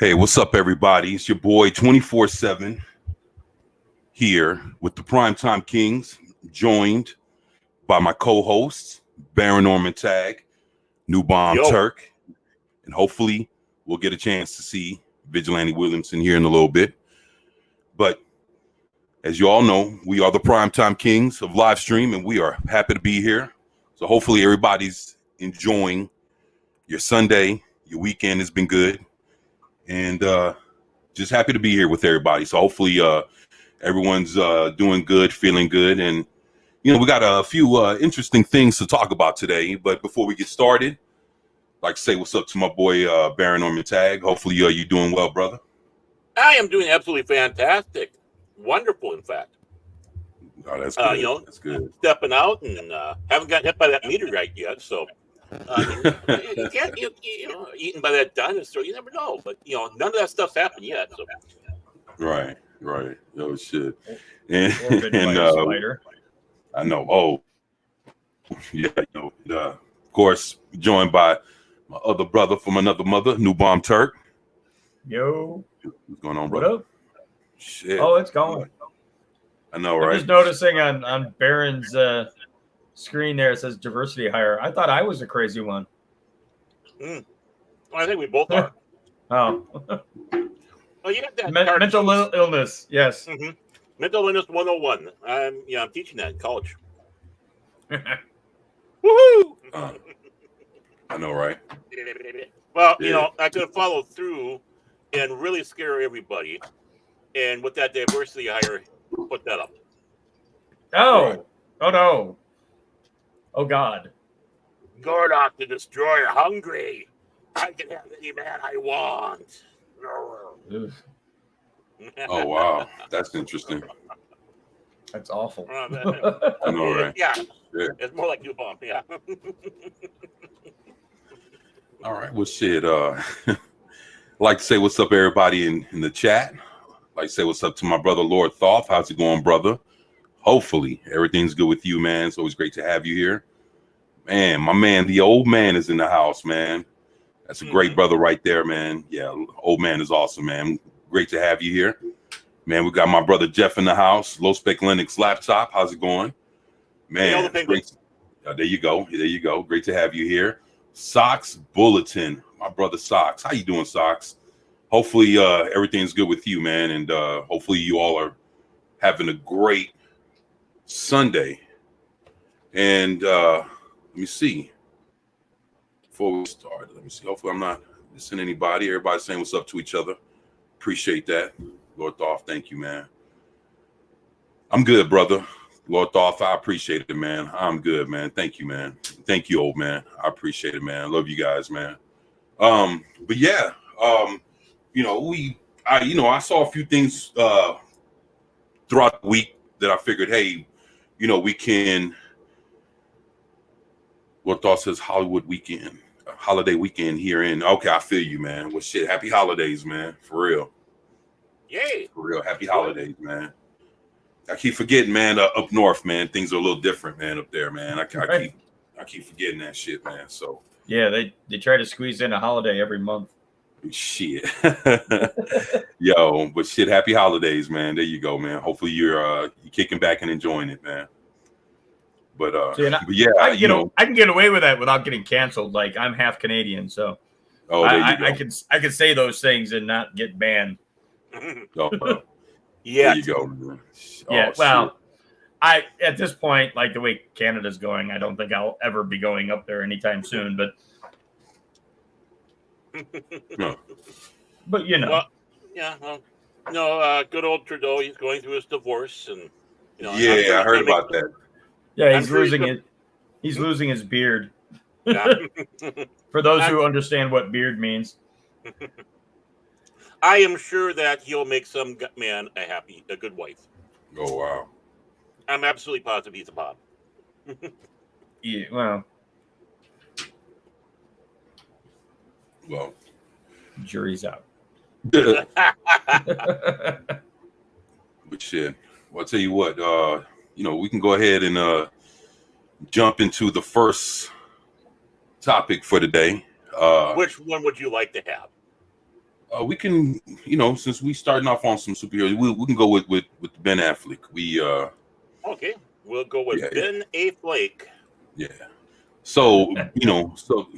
Hey, what's up, everybody? It's your boy 24/7 here with the Primetime Kings, joined by my co-hosts, Baron Norman Tag, New Bomb Turk, and hopefully we'll get a chance to see Vigilante Williamson here in a little bit. But as you all know, we are the Primetime Kings of live stream, and we are happy to be here. So hopefully everybody's enjoying your Sunday. Your weekend has been good. And just happy to be here with everybody. So hopefully everyone's doing good, feeling good. And, you know, we got a few interesting things to talk about today. But before we get started, I'd like to say what's up to my boy, Baron Norman Tag. Hopefully you're doing well, brother. I am doing absolutely fantastic. Wonderful, in fact. Oh, that's good. That's good. Stepping out and haven't gotten hit by that meteorite yet. So you can't, eaten by that dinosaur. You never know. But, none of that stuff's happened yet. So. Right. Oh, shit. And spider. I know. Oh, yeah. Of course, joined by my other brother from another mother, New Bomb Turk. Yo. What's going on, brother? What up? Shit. Oh, it's going. I know, right? I'm just noticing on Baron's screen there, it says diversity hire. I thought I was a crazy one. I think we both are. Oh. Oh, you got that mental illness, yes. Mm-hmm. Mental illness 101. I'm teaching that in college. Woohoo! I know, right? Well, I could follow through and really scare everybody. And with that diversity hire, put that up. Oh. Right. Oh, no. Oh, God. Gordok the Destroyer, hungry. I can have any man I want. Oh, wow. That's interesting. That's awful. I know, right? Yeah. It's more like New Bomb, yeah. All right. Well, shit. Like to say what's up, everybody in the chat. Like to say what's up to my brother, Lord Thoth. How's it going, brother? Hopefully everything's good with you, man. It's always great to have you here. Man, my man, the old man is in the house, man. That's a great brother right there, man. Yeah, old man is awesome, man. Great to have you here. Man, we got my brother Jeff in the house. Low Spec Linux laptop. How's it going? Man, great. There you go. There you go. Great to have you here. Socks Bulletin. My brother Socks. How you doing, Socks? Hopefully everything's good with you, man. And hopefully you all are having a great Sunday. And let me see. Before we start, let me see. Hopefully I'm not missing anybody. Everybody's saying what's up to each other. Appreciate that. Lord Thoth, thank you, man. I'm good, brother. Lord Thoth, I appreciate it, man. I'm good, man. Thank you, man. Thank you, old man. I appreciate it, man. I love you guys, man. But yeah, I saw a few things throughout the week that I figured, hey, we can. Lord Thoth says Hollywood weekend, holiday weekend here in. Okay, I feel you, man. Well, shit, happy holidays, man. For real. Yay. For real, happy holidays, man. I keep forgetting, man. Up north, man, things are a little different, man. Up there, man. I keep forgetting that shit, man. So yeah, they try to squeeze in a holiday every month. Shit, yo, but shit, happy holidays, man. There you go, man. Hopefully you're kicking back and enjoying it, man. But yeah, I can get away with that without getting canceled. Like I'm half Canadian, so I can say those things and not get banned. Oh, yeah, there you go, man. Yeah, well, shit. At this point, like the way Canada's going, I don't think I'll ever be going up there anytime soon. But but well, yeah, no, good old Trudeau. He's going through his divorce, and yeah, I heard about that. Yeah, he's losing it. He's losing his beard. Yeah. For those who understand what beard means. I am sure that he'll make some man a good wife. Oh, wow. I'm absolutely positive he's a Bob. Yeah, well. Well. Jury's out. But shit. Well, I'll tell you what, we can go ahead and jump into the first topic for today. Which one would you like to have? We can, since we starting off on some superheroes, we can go with Ben Affleck. Okay, we'll go with Yeah, Ben Affleck. yeah. So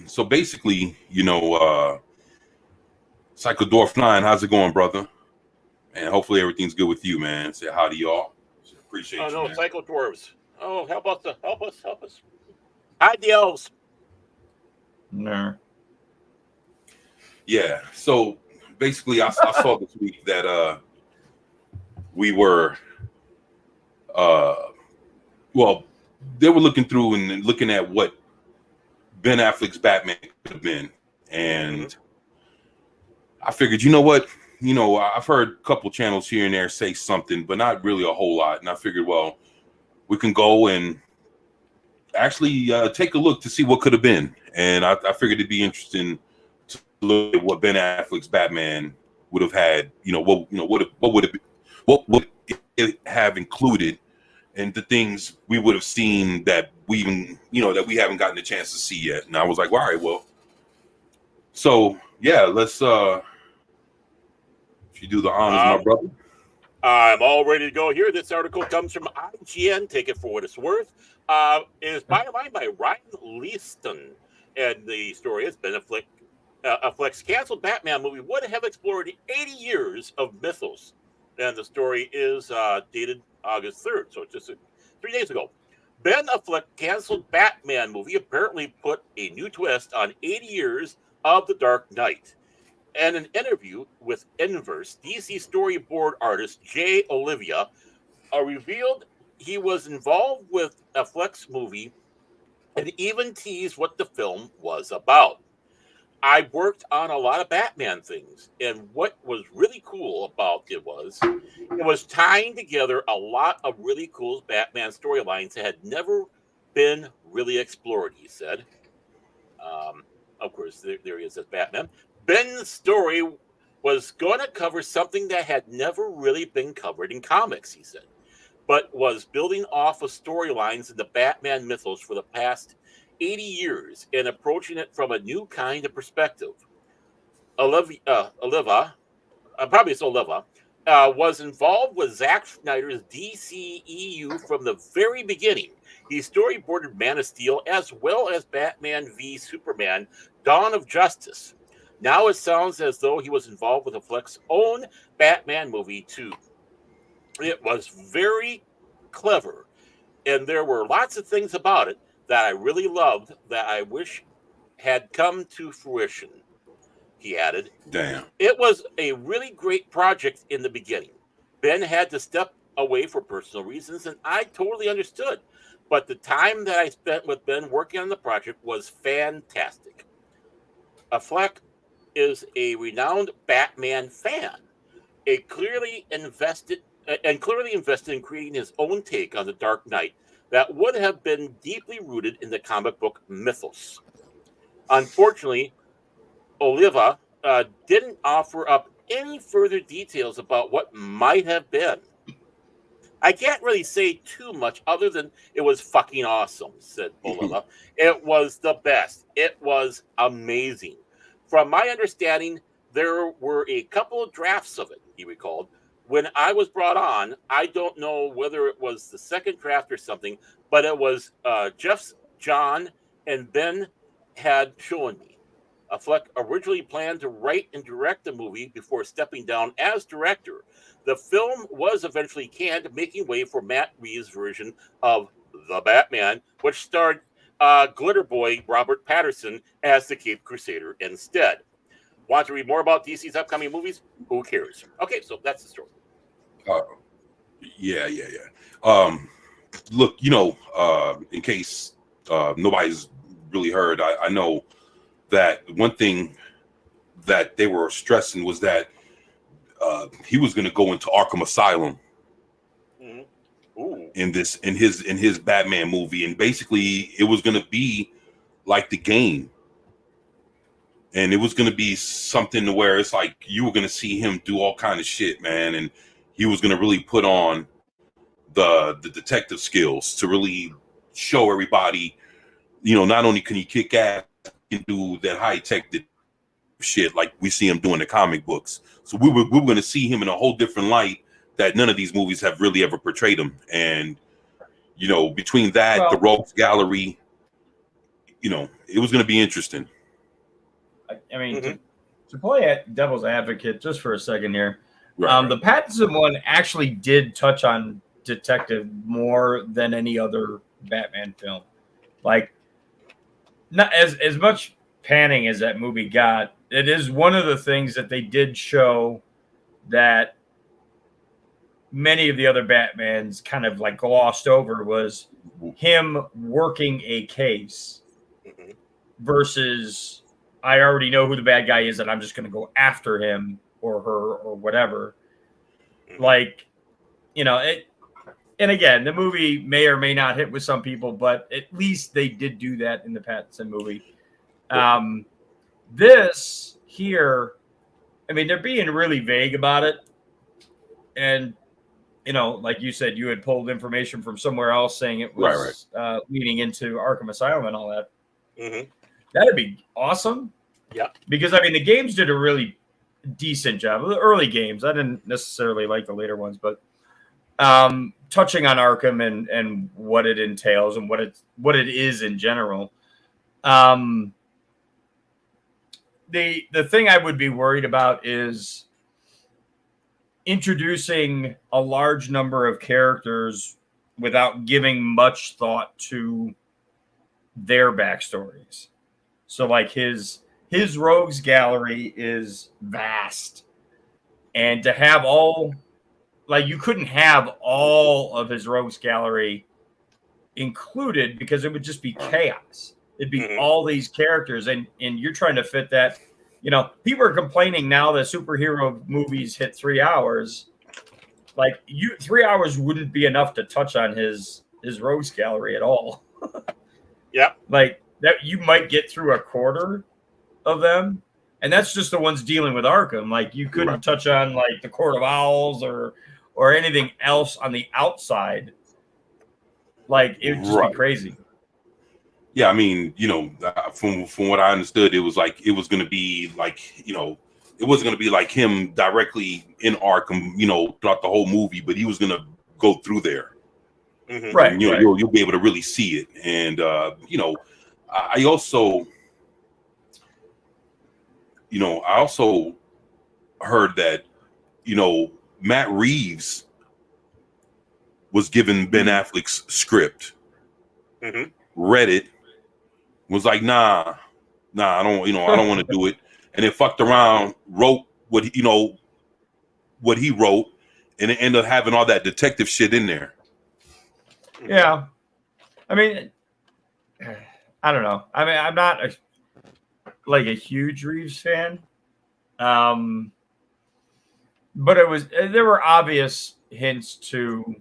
so basically, Psycho Dwarf 9, how's it going, brother? And hopefully everything's good with you, man. Say hi to y'all. Appreciate you, no, man. Psycho Dwarves. Oh, help us. Hide the elves. No. Yeah. So basically, I saw this week that we were well, they were looking through and looking at what Ben Affleck's Batman could have been, and I figured, you know what, I've heard a couple channels here and there say something, but not really a whole lot, and I figured, well, we can go and actually take a look to see what could have been, and I figured it'd be interesting to look at what Ben Affleck's Batman would have had, what would it have included, and the things we would have seen that we even, that we haven't gotten a chance to see yet. And I was like, well, all right, well, so yeah, let's if you do the honors, my brother. I'm all ready to go here. This article comes from IGN. Take it for what it's worth. It is by Ryan Leaston. And the story is Ben Affleck's canceled Batman movie would have explored 80 years of mythos. And the story is dated August 3rd, so just 3 days ago. Ben Affleck canceled Batman movie apparently put a new twist on 80 years of The Dark Knight. In an interview with Inverse, DC storyboard artist Jay Olivia revealed he was involved with Affleck's movie and even teased what the film was about. I worked on a lot of Batman things, and what was really cool about it was tying together a lot of really cool Batman storylines that had never been really explored, he said. Of course, there he is as Batman. Ben's story was going to cover something that had never really been covered in comics, he said, but was building off of storylines in the Batman mythos for the past 80 years and approaching it from a new kind of perspective. Oliva, was involved with Zack Snyder's DCEU from the very beginning. He storyboarded Man of Steel as well as Batman v Superman, Dawn of Justice. Now it sounds as though he was involved with Affleck's own Batman movie too. It was very clever, and there were lots of things about it that I really loved that I wish had come to fruition, he added. Damn. It was a really great project in the beginning. Ben had to step away for personal reasons, and I totally understood. But the time that I spent with Ben working on the project was fantastic. Affleck is a renowned Batman fan, clearly invested in creating his own take on the Dark Knight that would have been deeply rooted in the comic book mythos. Unfortunately, Oliva didn't offer up any further details about what might have been. I can't really say too much other than it was fucking awesome, said Oliva. It was the best. It was amazing. From my understanding, there were a couple of drafts of it, he recalled. When I was brought on, I don't know whether it was the second draft or something, but it was Jeff, John, and Ben had shown me. Affleck originally planned to write and direct the movie before stepping down as director. The film was eventually canned, making way for Matt Reeves' version of The Batman, which starred Glitter Boy Robert Pattinson as the Cape Crusader instead. Want to read more about DC's upcoming movies? Who cares? Okay, so that's the story. Yeah. Look, in case nobody's really heard, I know that one thing that they were stressing was that he was going to go into Arkham Asylum in his Batman movie, and basically it was going to be like the game, and it was going to be something to where it's like you were going to see him do all kind of shit, man, and he was going to really put on the detective skills to really show everybody, not only can he kick ass, he can do that high tech shit like we see him doing the comic books. So we were going to see him in a whole different light that none of these movies have really ever portrayed him. And between that, the Rogues Gallery, it was going to be interesting. I mean, to play devil's advocate just for a second here, right. The Pattinson one actually did touch on detective more than any other Batman film. Like, not as much panning as that movie got, it is one of the things that they did show that many of the other Batmans kind of like glossed over was him working a case versus I already know who the bad guy is and I'm just going to go after him or her or whatever. Like, it. And again, the movie may or may not hit with some people, but at least they did do that in the Pattinson movie. This here, I mean, they're being really vague about it. And, like you said, you had pulled information from somewhere else saying it was leading into Arkham Asylum and all that. Mm-hmm. That'd be awesome. Yeah. Because, I mean, the games did a really decent job. The early games, I didn't necessarily like the later ones, but touching on Arkham and what it entails and what it is in general. The thing I would be worried about is introducing a large number of characters without giving much thought to their backstories. So like his rogues gallery is vast, and to have you couldn't have all of his rogues gallery included because it would just be chaos. It'd be all these characters, and you're trying to fit that. People are complaining now that superhero movies hit 3 hours. Like 3 hours wouldn't be enough to touch on his rogues gallery at all. Yeah, like that you might get through a quarter of them, and that's just the ones dealing with Arkham. Like you couldn't touch on like the Court of Owls or anything else on the outside. Like it would just be crazy. Yeah, I mean, from what I understood, it was going to be like, it wasn't going to be like him directly in Arkham, throughout the whole movie, but he was going to go through there. Mm-hmm. Right. And, you'll be able to really see it. And, I also heard that, Matt Reeves was given Ben Affleck's script, read it, was like, nah, I don't want to do it, and then fucked around, wrote what he wrote, and it ended up having all that detective shit in there. Yeah, I mean, I don't know. I mean, I'm not a huge Reeves fan, but there were obvious hints to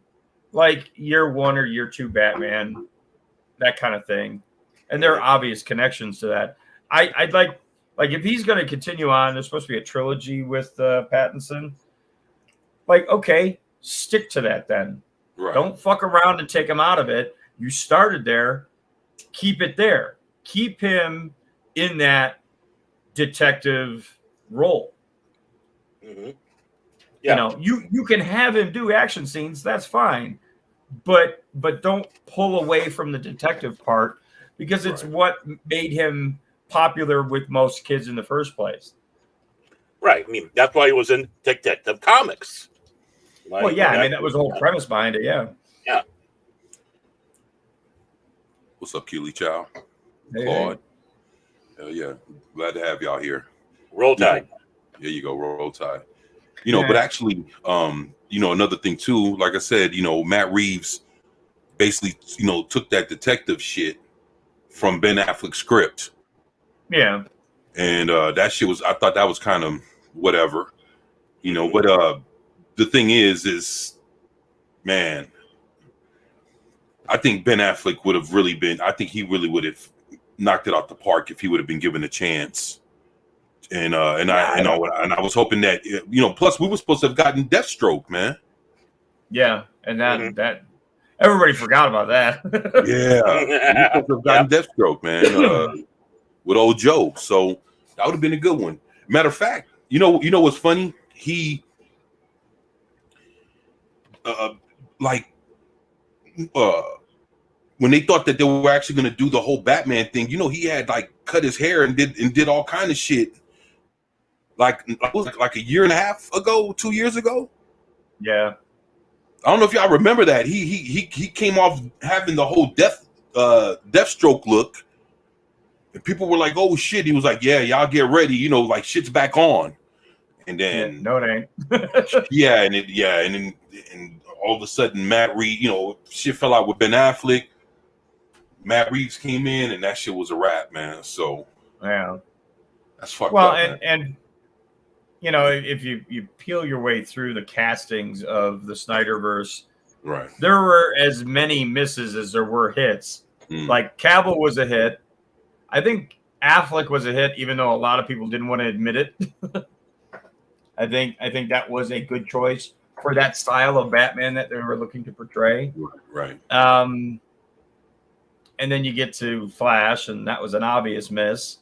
like year 1 or year 2 Batman, that kind of thing. And there are obvious connections to that. I'd like if he's going to continue on, there's supposed to be a trilogy with Pattinson. Like, okay, stick to that then. Right. Don't fuck around and take him out of it. You started there. Keep it there. Keep him in that detective role. Mm-hmm. Yeah. You can have him do action scenes. That's fine. But don't pull away from the detective part because it's what made him popular with most kids in the first place. Right. I mean, that's why he was in Detective Comics. Like, well, yeah. I mean, that was the whole premise behind it. Yeah. Yeah. What's up, Keely Chow? Hey. Claude. Hell yeah. Glad to have y'all here. Roll Tide. There you go. Roll Tide. But actually, another thing too, like I said, Matt Reeves basically, took that detective shit from Ben Affleck's script. Yeah. And that shit I thought that was kind of whatever, but the thing is, man, I think Ben Affleck he really would have knocked it out the park if he would have been given a chance. And I was hoping that plus we were supposed to have gotten Deathstroke, man. Yeah, and that everybody forgot about that. Yeah, we supposed to have gotten Deathstroke, man, with old Joe. So that would have been a good one. Matter of fact, you know what's funny? He like when they thought that they were actually going to do the whole Batman thing, he had like cut his hair and did all kind of shit. Like a year and a half ago, 2 years ago. Yeah. I don't know if y'all remember that. He came off having the whole Deathstroke look, and people were like, "Oh shit!" He was like, "Yeah, y'all get ready." Like shit's back on. And then no, it ain't. and all of a sudden, Matt Reeves, shit fell out with Ben Affleck. Matt Reeves came in, and that shit was a wrap, man. So yeah, that's fucked well, up. and if you peel your way through the castings of the Snyderverse, right, there were as many misses as there were hits. Like Cavill was a hit. I think Affleck was a hit, even though a lot of people didn't want to admit it. I think that was a good choice for that style of Batman that they were looking to portray. Right. And then you get to Flash, and that was an obvious miss.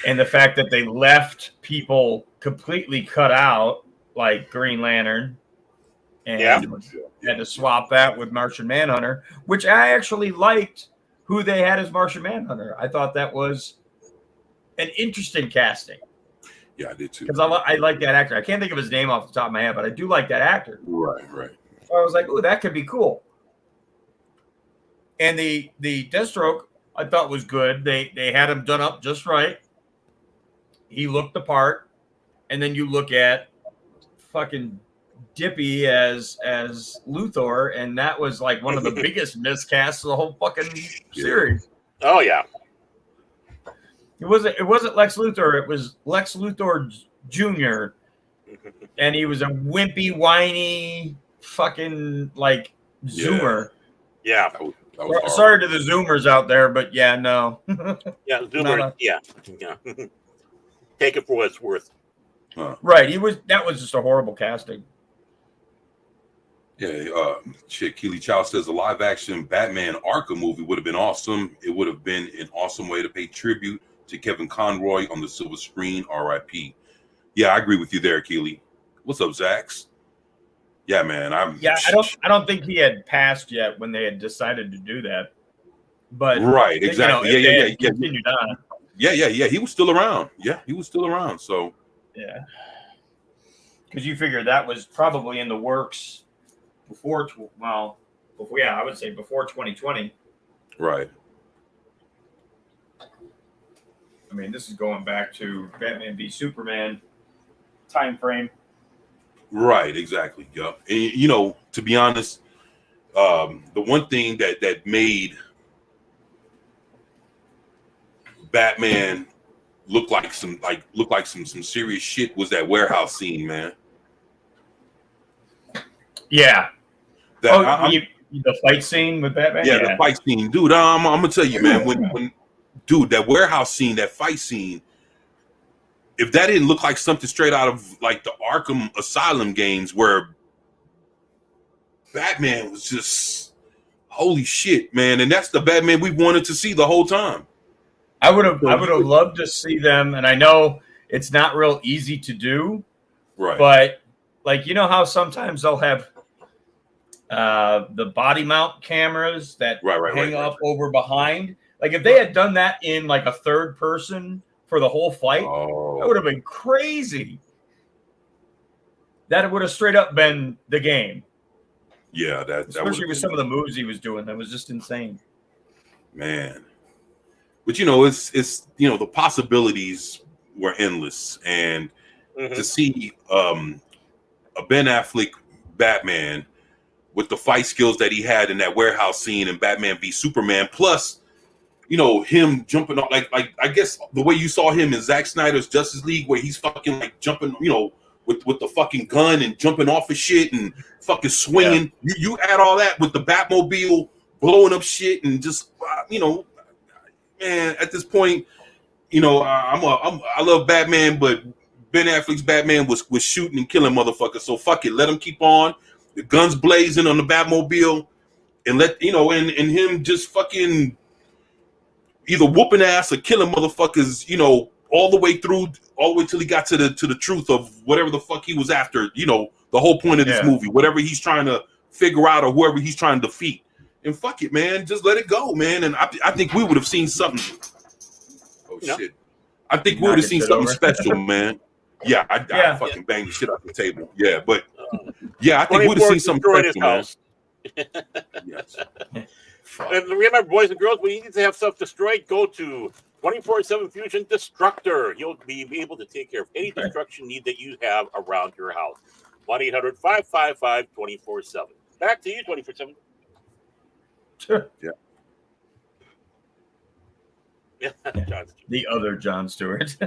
And the fact that they left people completely cut out, like Green Lantern, and had to swap that with Martian Manhunter, which I actually liked who they had as Martian Manhunter. I thought that was an interesting casting. Yeah, I did too. Because I like that actor. I can't think of his name off the top of my head, but I do like that actor. Right. So I was like, "Ooh, that could be cool." And the Deathstroke I thought was good. They had him done up just right. He looked the part, and then you look at fucking Dippy as Luthor, and that was like one of the biggest miscasts of the whole fucking series. Oh yeah. It wasn't Lex Luthor. It was Lex Luthor Jr. And he was a wimpy, whiny, fucking like Zoomer. Yeah. Sorry to the Zoomers out there, but yeah, no. Yeah, Zoomer. Yeah. Take it for what it's worth. Right. That was just a horrible casting. Yeah, Keely Chow says a live action Batman Arkham movie would have been awesome. It would have been an awesome way to pay tribute to Kevin Conroy on the silver screen. R.I.P. Yeah, I agree with you there, Keely. What's up, Zax? Yeah, man. I don't think he had passed yet when they had decided to do that. But right, exactly. Yeah. Continued on. Yeah. He was still around. Yeah, he was still around. So yeah, because you figure that was probably in the works before. I would say before 2020. Right. I mean, this is going back to Batman v Superman time frame. Right, exactly. Yeah. And, to be honest, the one thing that made Batman look like some serious shit was that warehouse scene, man. Yeah. The fight scene with Batman? Yeah, the fight scene. Dude, I'm gonna tell you, man, when that warehouse scene, that fight scene, if that didn't look like something straight out of like the Arkham Asylum games where Batman was just holy shit, man, and that's the Batman we wanted to see the whole time. I would have loved to see them, and I know it's not real easy to do, right? But like how sometimes they'll have the body mount cameras that hang up over behind. Like if they had done that in like a third person for the whole fight, that would have been crazy. That would have straight up been the game. Yeah, especially with some of the moves he was doing, that was just insane. Man. But it's the possibilities were endless, and to see a Ben Affleck Batman with the fight skills that he had in that warehouse scene in Batman v Superman, plus him jumping off like I guess the way you saw him in Zack Snyder's Justice League, where he's fucking like jumping, with the fucking gun and jumping off of shit and fucking swinging. Yeah. You add all that with the Batmobile blowing up shit and just man, at this point, I love Batman, but Ben Affleck's Batman was shooting and killing motherfuckers. So fuck it, let him keep on. The guns blazing on the Batmobile, and let and him just fucking either whooping ass or killing motherfuckers, all the way till he got to the truth of whatever the fuck he was after. You know, the whole point of this movie, whatever he's trying to figure out or whoever he's trying to defeat. And fuck it, man, just let it go, man. And I think we would have seen something. Oh shit! I think we would have seen something special, man. Yeah, I fucking banged the shit out the table. Yeah, but yeah, I think we would have seen something special, man. Yes. And remember, boys and girls, when you need to have stuff destroyed, go to 24/7 Fusion Destructor. You'll be able to take care of any destruction need that you have around your house. 1-800-555-24/7. Back to you, 24/7. Yeah. Yeah, John Stewart. The other John Stewart.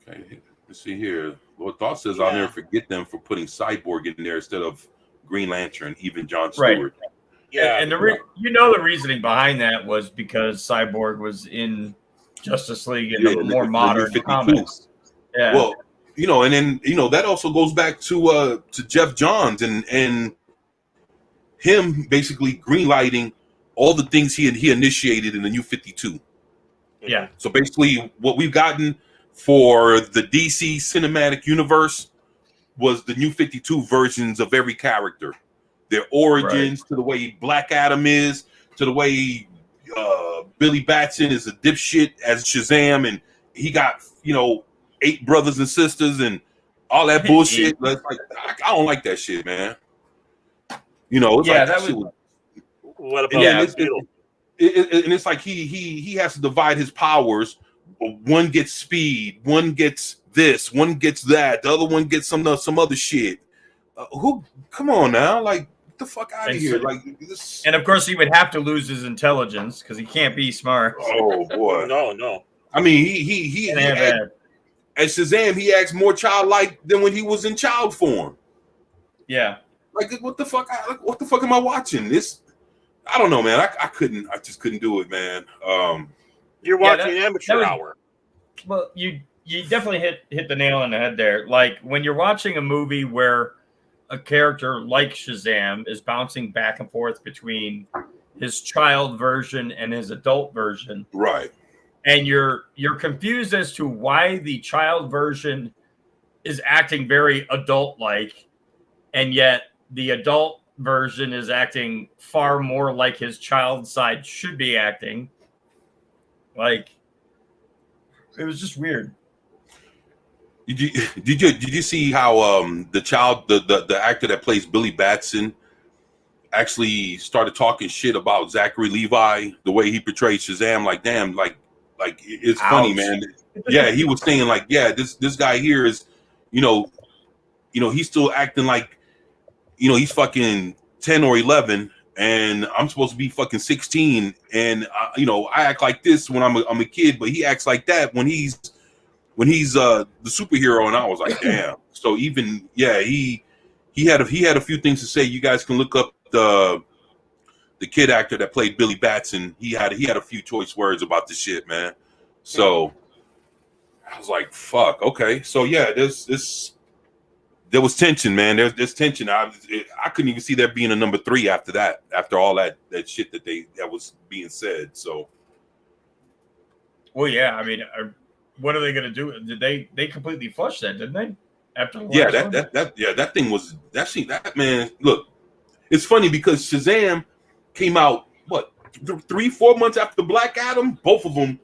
Okay, let's see here. Lord Thought says, I'll never forget them for putting Cyborg in there instead of Green Lantern, even John Stewart. Right. Yeah, and the the reasoning behind that was because Cyborg was in Justice League and the more modern comics. Yeah. Well, and then that also goes back to Jeff Johns and him basically greenlighting all the things he initiated in the New 52. Yeah. So basically, what we've gotten for the DC cinematic universe was the New 52 versions of every character, their origins, to the way Black Adam is, to the way Billy Batson is a dipshit as Shazam, and he got 8 brothers and sisters and all that bullshit. Like, I don't like that shit, man. It's like that shit was. What about and it's like he has to divide his powers. One gets speed, one gets this, one gets that, the other one gets some other shit. Come on now, like, get the fuck out of here. Like this. And of course he would have to lose his intelligence because he can't be smart. Oh boy. No. I mean, he as Shazam, he acts more childlike than when he was in child form. Yeah. Like, what the fuck? What the fuck am I watching? This, I don't know, man. I just couldn't do it, man. You're watching Amateur Hour. Well, you definitely hit the nail on the head there. Like, when you're watching a movie where a character like Shazam is bouncing back and forth between his child version and his adult version, right? And you're confused as to why the child version is acting very adult-like, and yet the adult version is acting far more like his child side should be acting. Like, it was just weird. Did you see how the actor that plays Billy Batson actually started talking shit about Zachary Levi, the way he portrayed Shazam? Like, damn, like it's funny, man. Yeah, he was saying like, yeah, this guy here is, he's still acting like, he's fucking 10 or 11, and I'm supposed to be fucking 16, and I act like this when I'm a kid, but he acts like that when he's the superhero. And I was like, damn. So even he had a few things to say. You guys can look up the kid actor that played Billy Batson. He had a few choice words about the shit, man. So I was like, fuck, okay. So yeah, there was tension, man. There's tension. I couldn't even see there being a number 3 after that. After all that shit that was being said. So, well, yeah. I mean, what are they going to do? Did they completely flush that? Didn't they? After that thing was that man. Look, it's funny because Shazam came out 3-4 months after Black Adam. Both of them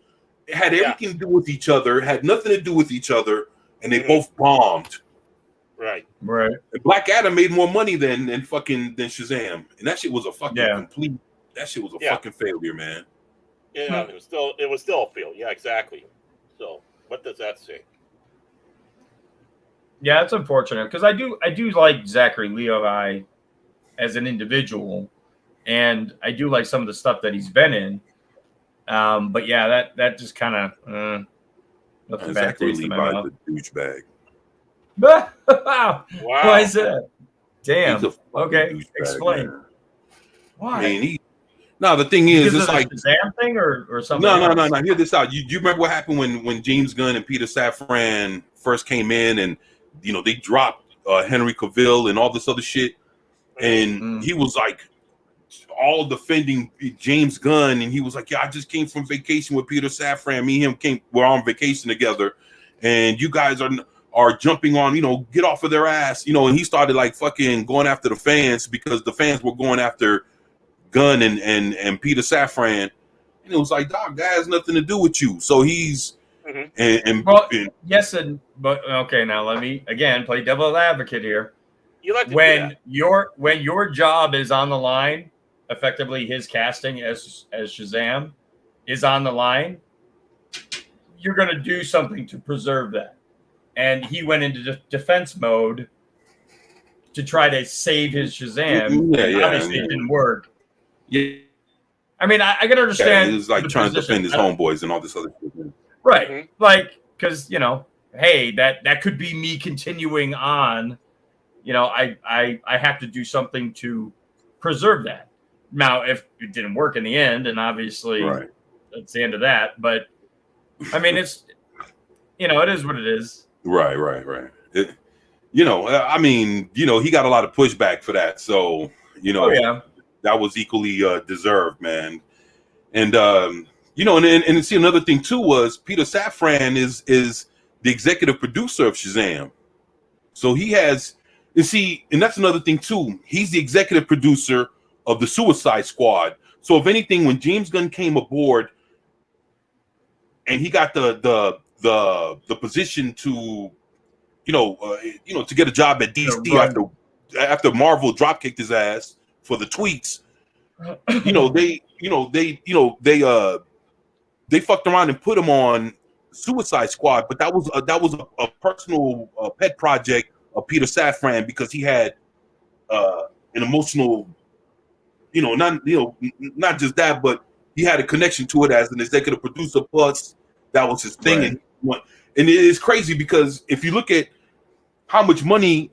had everything to do with each other, had nothing to do with each other, and they both bombed. Right. And Black Adam made more money than Shazam, and that shit was a fucking complete. That shit was a fucking failure, man. Yeah, it was still a fail. Yeah, exactly. So, what does that say? Yeah, it's unfortunate because I do like Zachary Levi as an individual, and I do like some of the stuff that he's been in. But yeah, that just kind of left a bad taste in my mouth. A douchebag. Wow. Why is that? Damn. Okay, explain. Man. Why? I mean, the thing is, it's like Shazam thing or something. No. Hear this out. You remember what happened when James Gunn and Peter Safran first came in, and they dropped Henry Cavill and all this other shit, and he was like, all defending James Gunn, and he was like, "Yeah, I just came from vacation with Peter Safran. Me and him we're on vacation together, and you guys are jumping on, get off of their ass, And he started like fucking going after the fans because the fans were going after Gunn and Peter Safran, and it was like, dog, that has nothing to do with you. So he's yes, but okay. Now let me again play devil's advocate here. You like to when your job is on the line, effectively his casting as Shazam is on the line, you're going to do something to preserve that. And he went into defense mode to try to save his Shazam. Obviously, it didn't work. Yeah, I mean, I can understand. Yeah, he was like trying to defend his homeboys and all this other shit. Right, like because hey, that could be me continuing on. I have to do something to preserve that. Now, if it didn't work in the end, and obviously that's the end of that. But I mean, it's it is what it is. Right. I mean, he got a lot of pushback for that, so that was equally deserved, man. And and see, another thing too was Peter Safran is the executive producer of Shazam, so he has. And see, and that's another thing too. He's the executive producer of the Suicide Squad. So if anything, when James Gunn came aboard, and he got the position to, to get a job at DC after Marvel dropkicked his ass for the tweets, they fucked around and put him on Suicide Squad. But that was a personal pet project of Peter Safran because he had an emotional, not just that, but he had a connection to it as an executive producer. Plus, that was his thing, and it is crazy because if you look at how much money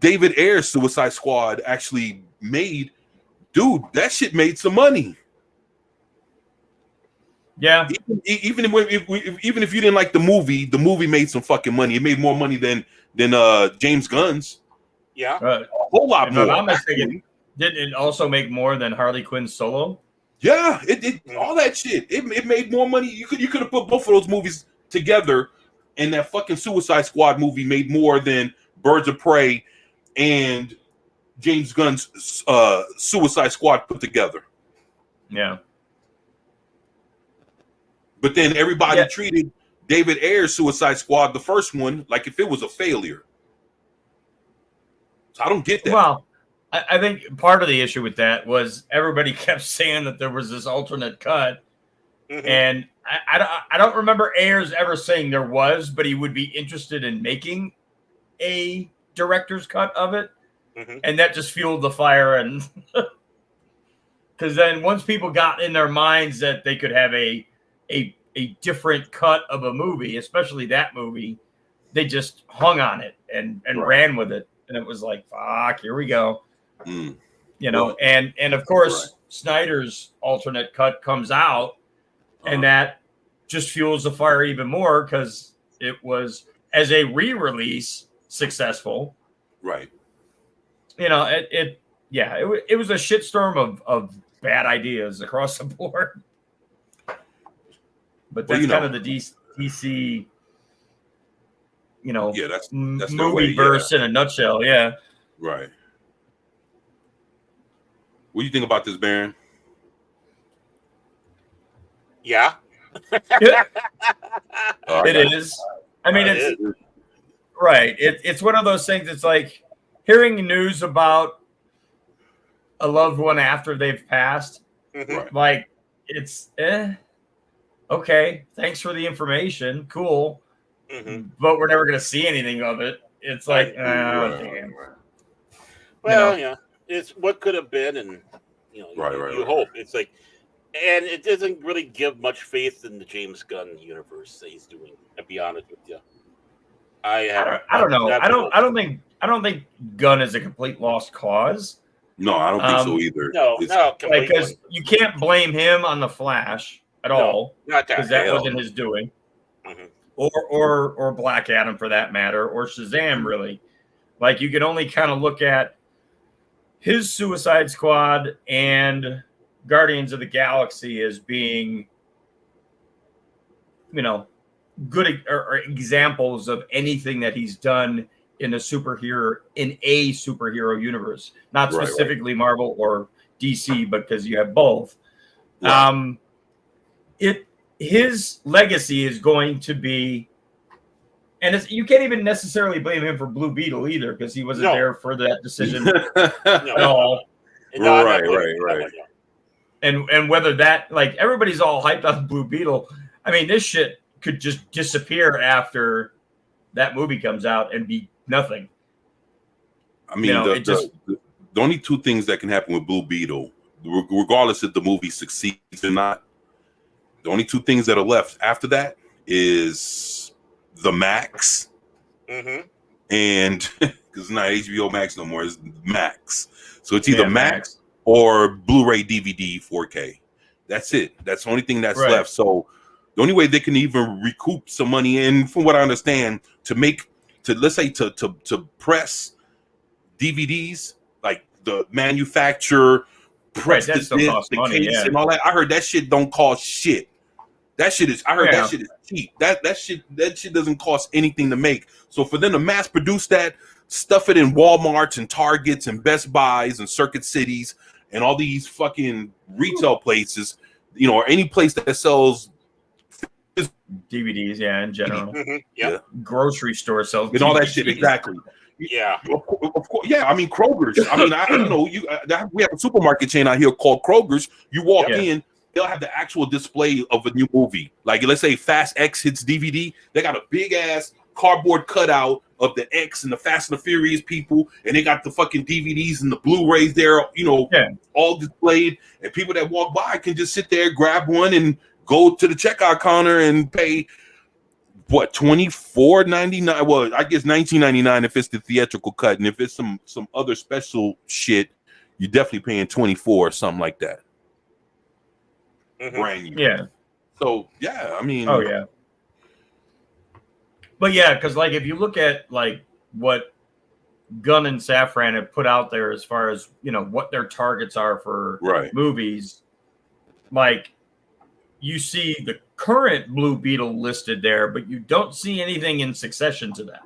David Ayer's Suicide Squad actually made, dude, that shit made some money. Yeah, even if you didn't like the movie made some fucking money. It made more money than James Gunn's. Yeah, a whole lot more. I'm mistaken. Didn't it also make more than Harley Quinn solo? Yeah, it all that shit. It made more money. You could have put both of those movies together, and that fucking Suicide Squad movie made more than Birds of Prey and James Gunn's Suicide Squad put together. Yeah. But then everybody treated David Ayer's Suicide Squad, the first one, like if it was a failure. So I don't get that. Well, I think part of the issue with that was everybody kept saying that there was this alternate cut. Mm-hmm. And I don't remember Ayers ever saying there was, but he would be interested in making a director's cut of it. Mm-hmm. And that just fueled the fire. And because then once people got in their minds that they could have a different cut of a movie, especially that movie, they just hung on it and ran with it. And it was like, fuck, here we go. And of course, Snyder's alternate cut comes out, and that just fuels the fire even more because it was, as a re-release, successful. Right. It was a shitstorm of bad ideas across the board. But that's kind of the DC, that's movie verse in a nutshell. Yeah. Right. What do you think about this, Baron? Yeah. It is. I mean, it's right. It's one of those things. It's like hearing news about a loved one after they've passed. Mm-hmm. Like it's okay. Thanks for the information. Cool. Mm-hmm. But we're never going to see anything of it. It's like, damn. Well, yeah. It's what could have been, and you hope. It's like, and it doesn't really give much faith in the James Gunn universe that he's doing. To be honest with you, I don't know. I don't think Gunn is a complete lost cause. No, I don't think so either. No, because you can't blame him on the Flash at all, because that wasn't his doing, mm-hmm. or Black Adam for that matter, or Shazam really. Like you can only kind of look at his Suicide Squad and Guardians of the Galaxy as being, good or examples of anything that he's done in a superhero universe, not specifically Marvel or DC, because you have both. Right. His legacy is going to be, and you can't even necessarily blame him for Blue Beetle either, because he wasn't there for that decision at all. Right. And whether that, like, everybody's all hyped on Blue Beetle. I mean, this shit could just disappear after that movie comes out and be nothing. I mean, the only two things that can happen with Blue Beetle, regardless if the movie succeeds or not, the only two things that are left after that is the Max, and because it's not HBO Max no more, it's Max. So it's either Max or Blu-ray, DVD, 4K. That's it. That's the only thing that's left. So the only way they can even recoup some money in, from what I understand, to press DVDs, like the manufacturer, press the case and all that. I heard that shit don't cost shit. That shit is cheap. That shit doesn't cost anything to make. So for them to mass produce that, stuff it in Walmarts and Targets and Best Buys and Circuit Cities and all these fucking retail places, or any place that sells DVDs, in general. Grocery store sells and all that shit, exactly. Yeah, of course. Yeah, I mean Kroger's. I mean, we have a supermarket chain out here called Kroger's. You walk in, they'll have the actual display of a new movie. Like, let's say Fast X hits DVD, they got a big ass cardboard cutout of the X and the Fast and the Furious people, and they got the fucking DVDs and the Blu-rays there, all displayed, and people that walk by can just sit there, grab one, and go to the checkout counter and pay what, $24.99? Well, I guess $19.99 if it's the theatrical cut, and if it's some other special shit, you're definitely paying $24 or something like that. Brand new. Yeah. So I mean. Oh yeah. But yeah, because like if you look at like what Gunn and Safran have put out there as far as what their targets are for movies, like you see the current Blue Beetle listed there, but you don't see anything in succession to that.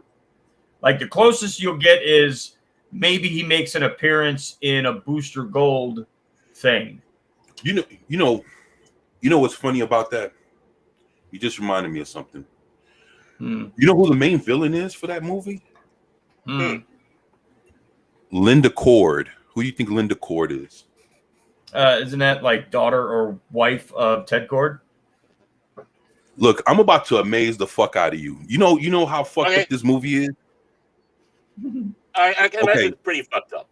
Like the closest you'll get is maybe he makes an appearance in a Booster Gold thing. You know what's funny about that? You just reminded me of something. You know who the main villain is for that movie? Linda Cord. Who do you think Linda Cord is? Isn't that like daughter or wife of Ted Cord? Look, I'm about to amaze the fuck out of you. You know how fucked up this movie is? I can imagine it's pretty fucked up.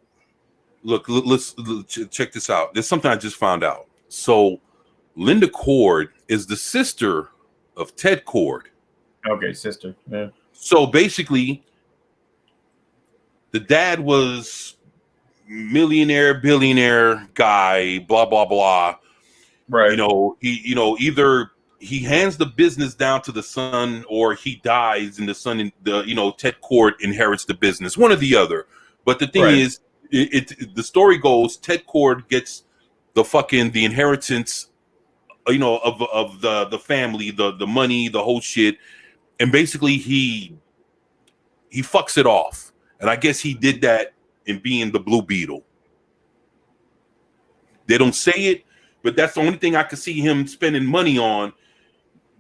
Look, let's check this out. There's something I just found out. So Linda Cord is the sister of Ted Cord. Okay, sister. Yeah. So basically, the dad was millionaire, billionaire guy, blah blah blah. Right. Either he hands the business down to the son, or he dies, and the son, Ted Cord inherits the business. One or the other. But the thing is, the story goes, Ted Cord gets the inheritance, of the family, the money, the whole shit. And basically he fucks it off. And I guess he did that in being the Blue Beetle. They don't say it, but that's the only thing I could see him spending money on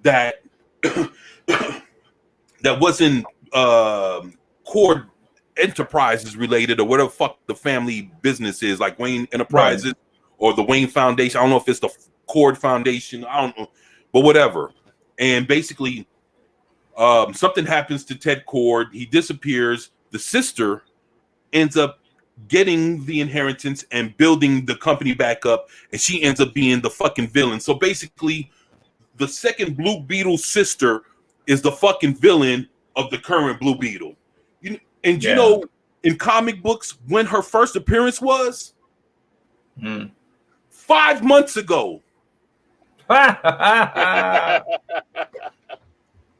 that that wasn't Cord Enterprises related, or whatever fuck the family business is, like Wayne Enterprises or the Wayne Foundation. I don't know if it's the Cord Foundation. I don't know, but whatever. And basically, something happens to Ted Cord. He disappears. The sister ends up getting the inheritance and building the company back up, and she ends up being the fucking villain. So basically, the second Blue Beetle sister is the fucking villain of the current Blue Beetle. You know, in comic books, when her first appearance was 5 months ago.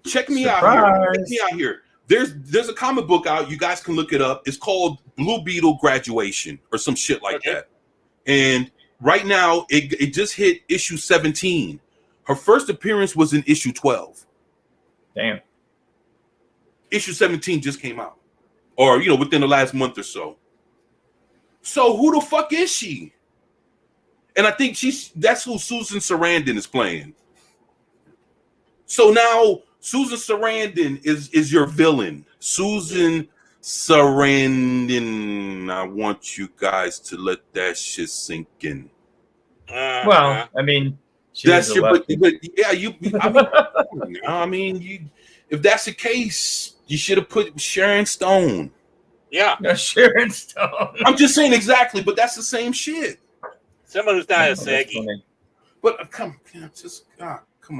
Check me out here. There's a comic book out. You guys can look it up. It's called Blue Beetle Graduation or some shit like that. And right now, it just hit issue 17. Her first appearance was in issue 12. Damn. Issue 17 just came out, or within the last month or so. So who the fuck is she? And I think that's who Susan Sarandon is playing. So now Susan Sarandon is your villain. Susan Sarandon. I want you guys to let that shit sink in. Well, I mean, that's your, but yeah, if that's the case, you should have put Sharon Stone. Yeah, Sharon Stone. I'm just saying exactly, but that's the same shit. Someone who's not as saggy. But come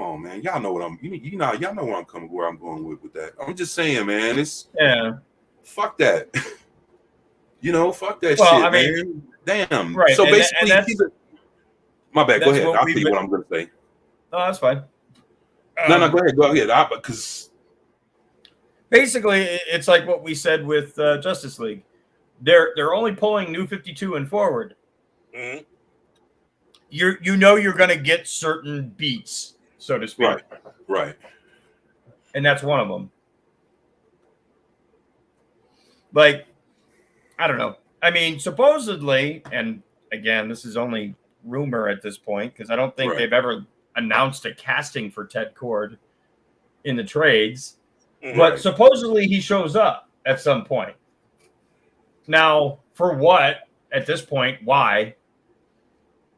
on, man. Y'all know what I'm. Y'all know where I'm going with that. I'm just saying, man. Fuck that. Fuck that shit, I mean, man. Damn. Right. So basically, my bad. Go ahead. I'll tell you what I'm going to say. No, that's fine. No, go ahead. Go ahead. Because basically, it's like what we said with Justice League. They're only pulling New 52 and forward. Mm-hmm. You're going to get certain beats, so to speak. Right. And that's one of them. Like, I don't know. I mean, supposedly, and again, this is only rumor at this point because I don't think they've ever announced a casting for Ted Kord in the trades. Mm-hmm. But supposedly he shows up at some point. Now, for what? At this point, why?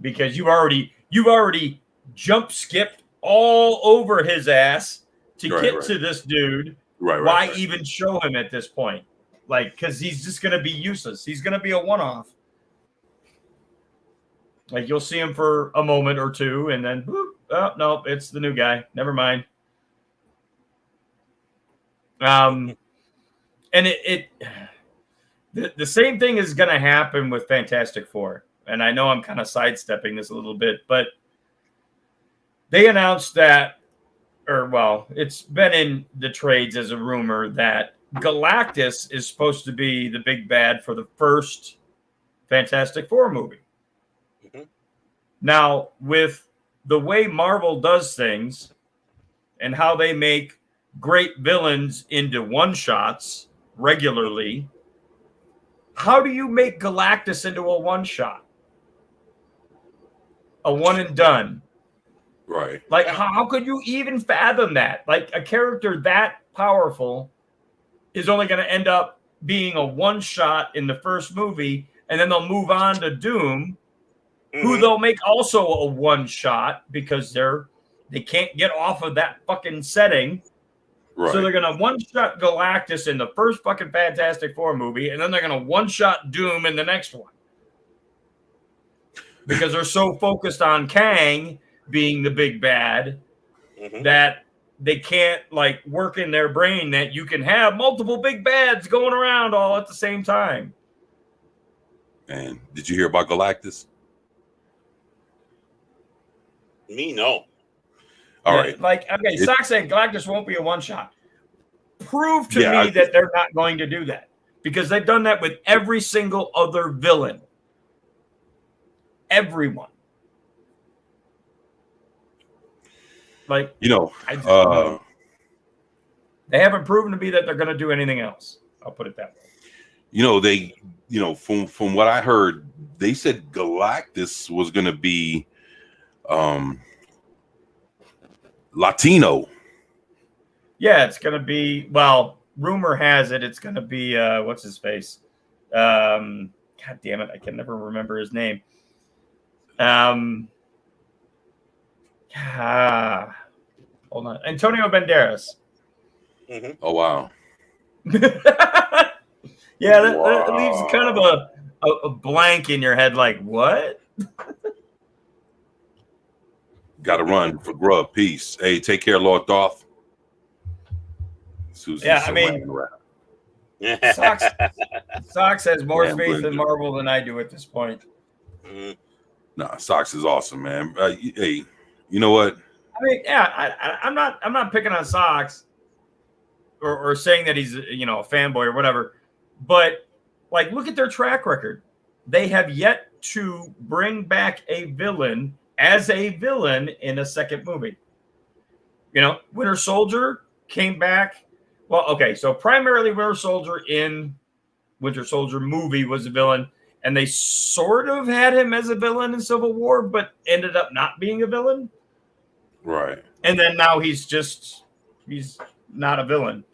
Because you've already jump skipped all over his ass to get to this dude. Why even show him at this point? Like, because he's just going to be useless. He's going to be a one-off. Like, you'll see him for a moment or two, and then, whoop, oh, no, it's the new guy. Never mind. And the same thing is going to happen with Fantastic Four. And I know I'm kind of sidestepping this a little bit, but they announced that, it's been in the trades as a rumor that Galactus is supposed to be the big bad for the first Fantastic Four movie. Mm-hmm. Now, with the way Marvel does things and how they make great villains into one-shots regularly, how do you make Galactus into a one-shot? A one and done. Right. Like, how could you even fathom that? Like, a character that powerful is only going to end up being a one-shot in the first movie, and then they'll move on to Doom, who they'll make also a one-shot because they can't get off of that fucking setting. Right. So they're going to one-shot Galactus in the first fucking Fantastic Four movie, and then they're going to one-shot Doom in the next one. Because they're so focused on Kang being the big bad that they can't work in their brain that you can have multiple big bads going around all at the same time. And did you hear about Galactus? Me, no. All right. Sock said Galactus won't be a one-shot. Prove to me that they're not going to do that. Because they've done that with every single other villain. Everyone. They haven't proven to me that they're going to do anything else. I'll put it that way. From what I heard, they said Galactus was going to be Latino. Yeah, it's going to be, rumor has it, it's going to be, what's his face? God damn it, I can never remember his name. Hold on. Antonio Banderas. Mm-hmm. Oh, wow. Yeah, that leaves kind of a blank in your head, like, what? Got to run for grub. Peace. Hey, take care, Lord Thoth. Susan Sox has more faith in Marvel than I do at this point. Mm-hmm. Nah, Sox is awesome, man. Hey, you know what? I mean, yeah, I'm not picking on Sox. or saying that he's, you know, a fanboy or whatever. But like, look at their track record. They have yet to bring back a villain as a villain in a second movie. You know, Winter Soldier came back. Well, okay, so primarily Winter Soldier in Winter Soldier movie was a villain, and they sort of had him as a villain in Civil War, but ended up not being a villain. Right. And then now he's not a villain.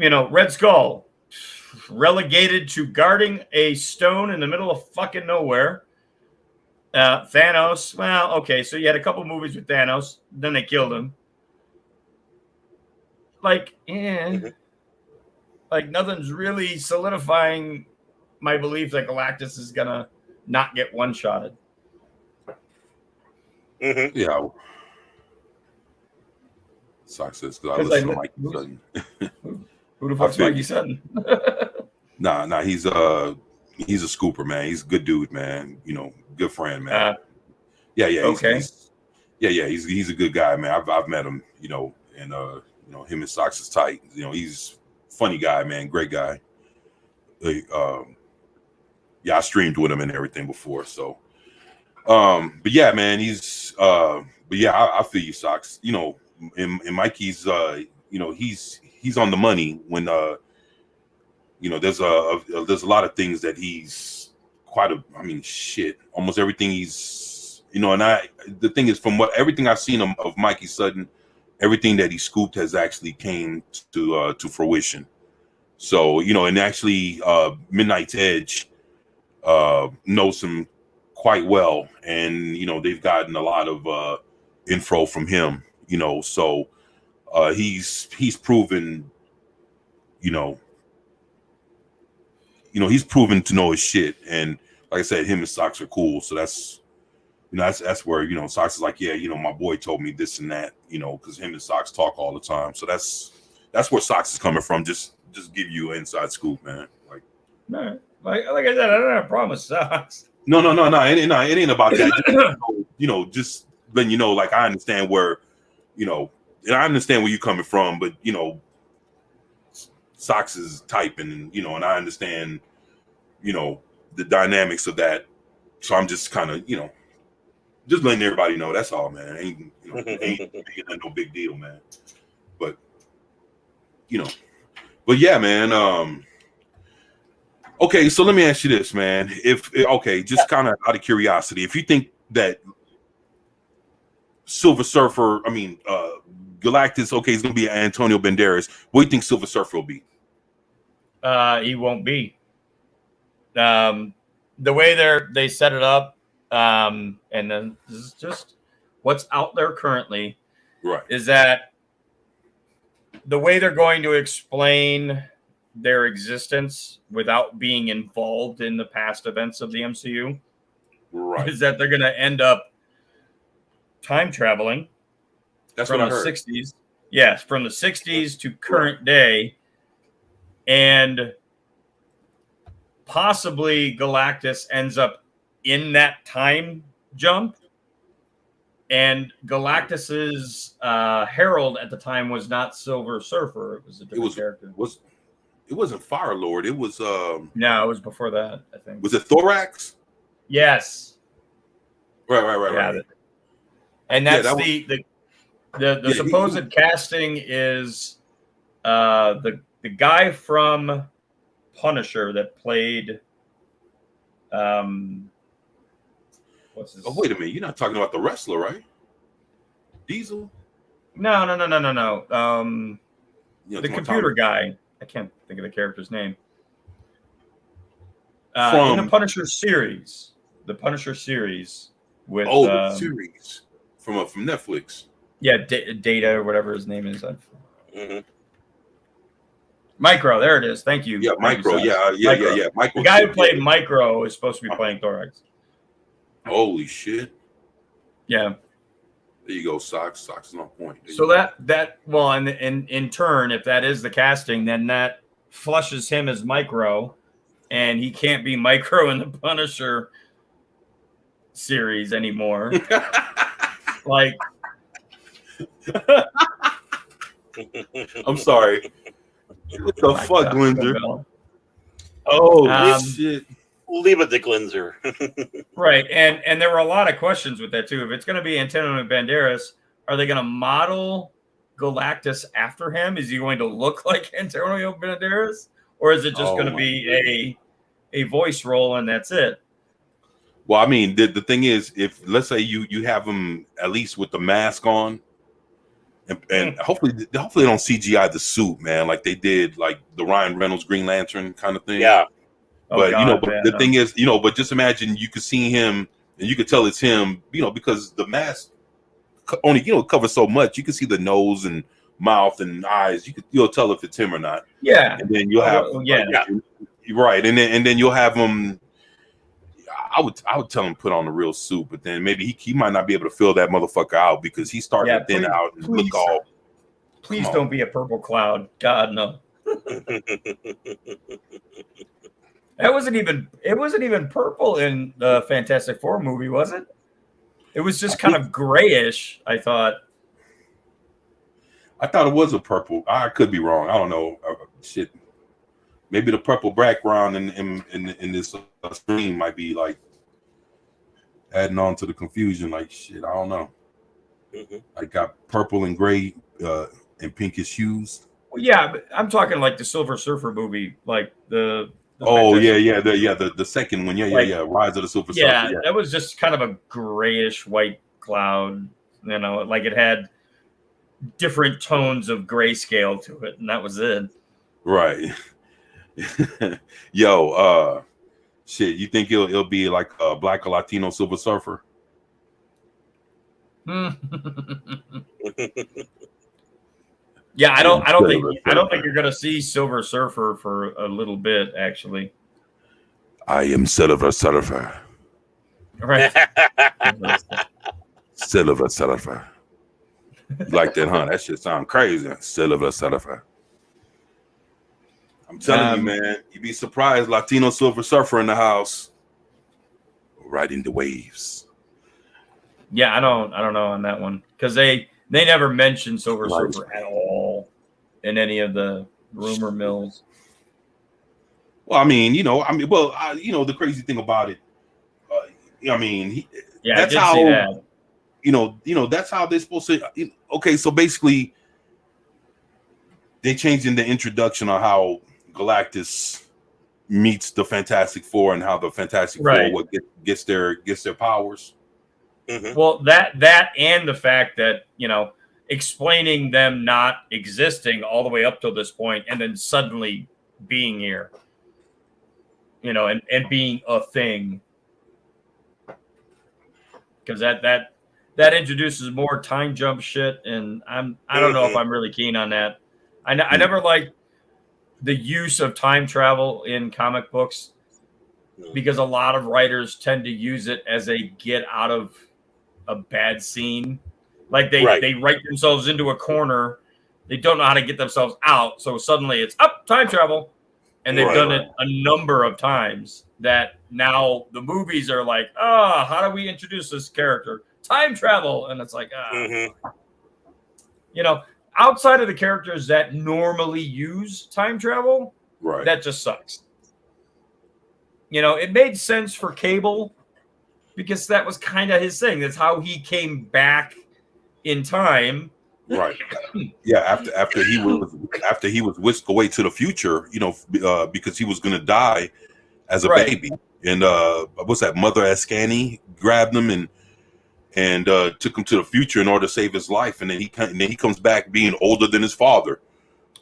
You know, Red Skull relegated to guarding a stone in the middle of fucking nowhere. Thanos, well, okay, so you had a couple movies with Thanos, then they killed him. Like, like nothing's really solidifying my belief that Galactus is gonna not get one-shotted. Yeah. Sucks because I listen to Mikey Sutton. Who the fuck's Mikey Sutton? Nah, he's a scooper, man. He's a good dude, man. You know, good friend, man. Yeah. Okay. He's a good guy, man. I've met him, you know, and you know, him and Socks is tight. You know, he's a funny guy, man. Great guy. Yeah, I streamed with him and everything before, so. But yeah, man, he's but yeah, I feel you, Socks. You know, and Mikey's you know, he's on the money when you know, there's a lot of things that he's almost everything he's, you know, and the thing is, from everything I've seen of Mikey Sutton, everything that he scooped has actually came to fruition. So, you know, and actually Midnight's Edge knows him quite well, and you know, they've gotten a lot of info from him, you know, so he's proven, he's proven to know his shit. And like I said, him and Socks are cool, so that's where, you know, Socks is like, yeah, you know, my boy told me this and that, you know, because him and Socks talk all the time. So that's where Socks is coming from. Just give you an inside scoop, man. Like, no, like I said, I don't have a problem with Socks. No, it ain't about that. Just, you know, just letting you know, like, I understand where, you know, and I understand where you're coming from, but you know, Socks is typing, you know, and I understand, you know, the dynamics of that. So I'm just kind of, you know, just letting everybody know. That's all, man. Ain't no big deal, man. But you know, but yeah, man. Okay, so let me ask you this, man. Just kind of out of curiosity, if you think that Silver Surfer, Galactus, okay, he's gonna be Antonio Banderas. What do you think Silver Surfer will be? He won't be. The way they set it up, and then this is just what's out there currently, right? Is that the way they're going to explain their existence without being involved in the past events of the MCU, right? Is that they're going to end up time traveling. That's from what I the heard. 60s. Yes, from the 60s to current day, and possibly Galactus ends up in that time jump. And Galactus's herald at the time was not Silver Surfer; it was a different character. It wasn't Fire Lord. It was no, it was before that, I think. Was it Thorax? Yes. Right. And that's the supposed casting is the guy from Punisher that played what's his? Oh, wait a minute! You're not talking about the wrestler, right? Diesel? No. The computer guy. I can't think of the character's name. In the Punisher series. The Punisher series with the series from Netflix. Yeah, Data or whatever his name is. Micro, there it is. Thank you. Yeah, Micro. Yeah. Micro. The guy who played Micro is supposed to be playing Thorax. Holy shit. Yeah. There you go, Socks. Socks is on point. So and in turn, if that is the casting, then that flushes him as Micro, and he can't be Micro in the Punisher series anymore. Like, I'm sorry. What the My fuck, God, Glenzer? Bell. Oh shit! Leave it to Glinzer. Right, and there were a lot of questions with that too. If it's going to be Antonio Banderas, are they going to model Galactus after him? Is he going to look like Antonio Banderas, or is it just going to be a voice role and that's it? Well, I mean, the thing is, if let's say you have him at least with the mask on, and hopefully they don't CGI the suit, man, like they did like the Ryan Reynolds Green Lantern kind of thing. Yeah. But God, but man, the thing is, but just imagine you could see him and you could tell it's him, because the mask only covers so much. You can see the nose and mouth and eyes. You'll tell if it's him or not. Yeah, And then you'll have right, and then you'll have him. I would tell him put on the real suit, but then maybe he might not be able to fill that motherfucker out because he's starting to thin out and look all. Please don't be a purple cloud. God no. It wasn't even purple in the Fantastic Four movie, was it? It was just kind of grayish, I thought. I thought it was a purple. I could be wrong. I don't know. Shit. Maybe the purple background in this screen might be like adding on to the confusion. Like shit, I don't know. I got purple and gray and pinkish hues. Well, yeah, but I'm talking like the Silver Surfer movie, like the the second one, Rise of the Silver Surfer. Yeah, that was just kind of a grayish white cloud. Like it had different tones of grayscale to it, and that was it. Right. Yo, shit, you think it'll be like a black or Latino Silver Surfer? Yeah, I don't think you're gonna see Silver Surfer for a little bit, actually. I am Silver Surfer. Right. Silver Surfer. You like that, huh? That shit sound crazy. Silver Surfer. I'm telling you, man, you'd be surprised. Latino Silver Surfer in the house, riding the waves. Yeah, I don't know on that one because they never mentioned Silver Surfer at all in any of the rumor mills. Well, the crazy thing about it, that's how that. That's how they're supposed to. Okay, so basically, they changed in the introduction on how Galactus meets the Fantastic Four and how the Fantastic Four gets their powers. Mm-hmm. Well, that and the fact that explaining them not existing all the way up till this point and then suddenly being here, and being a thing, because that introduces more time jump shit, and I don't know if I'm really keen on that. I never liked the use of time travel in comic books because a lot of writers tend to use it as a get out of a bad scene. Like they write themselves into a corner. They don't know how to get themselves out. So suddenly it's time travel. And they've done it a number of times that now the movies are like, how do we introduce this character? Time travel. And it's like, outside of the characters that normally use time travel, that just sucks. It made sense for Cable because that was kind of his thing. That's how he came back in time. Right. Yeah. After he was whisked away to the future, because he was going to die as a baby. And what's that? Mother Ascani grabbed him and took him to the future in order to save his life. And then he comes back being older than his father.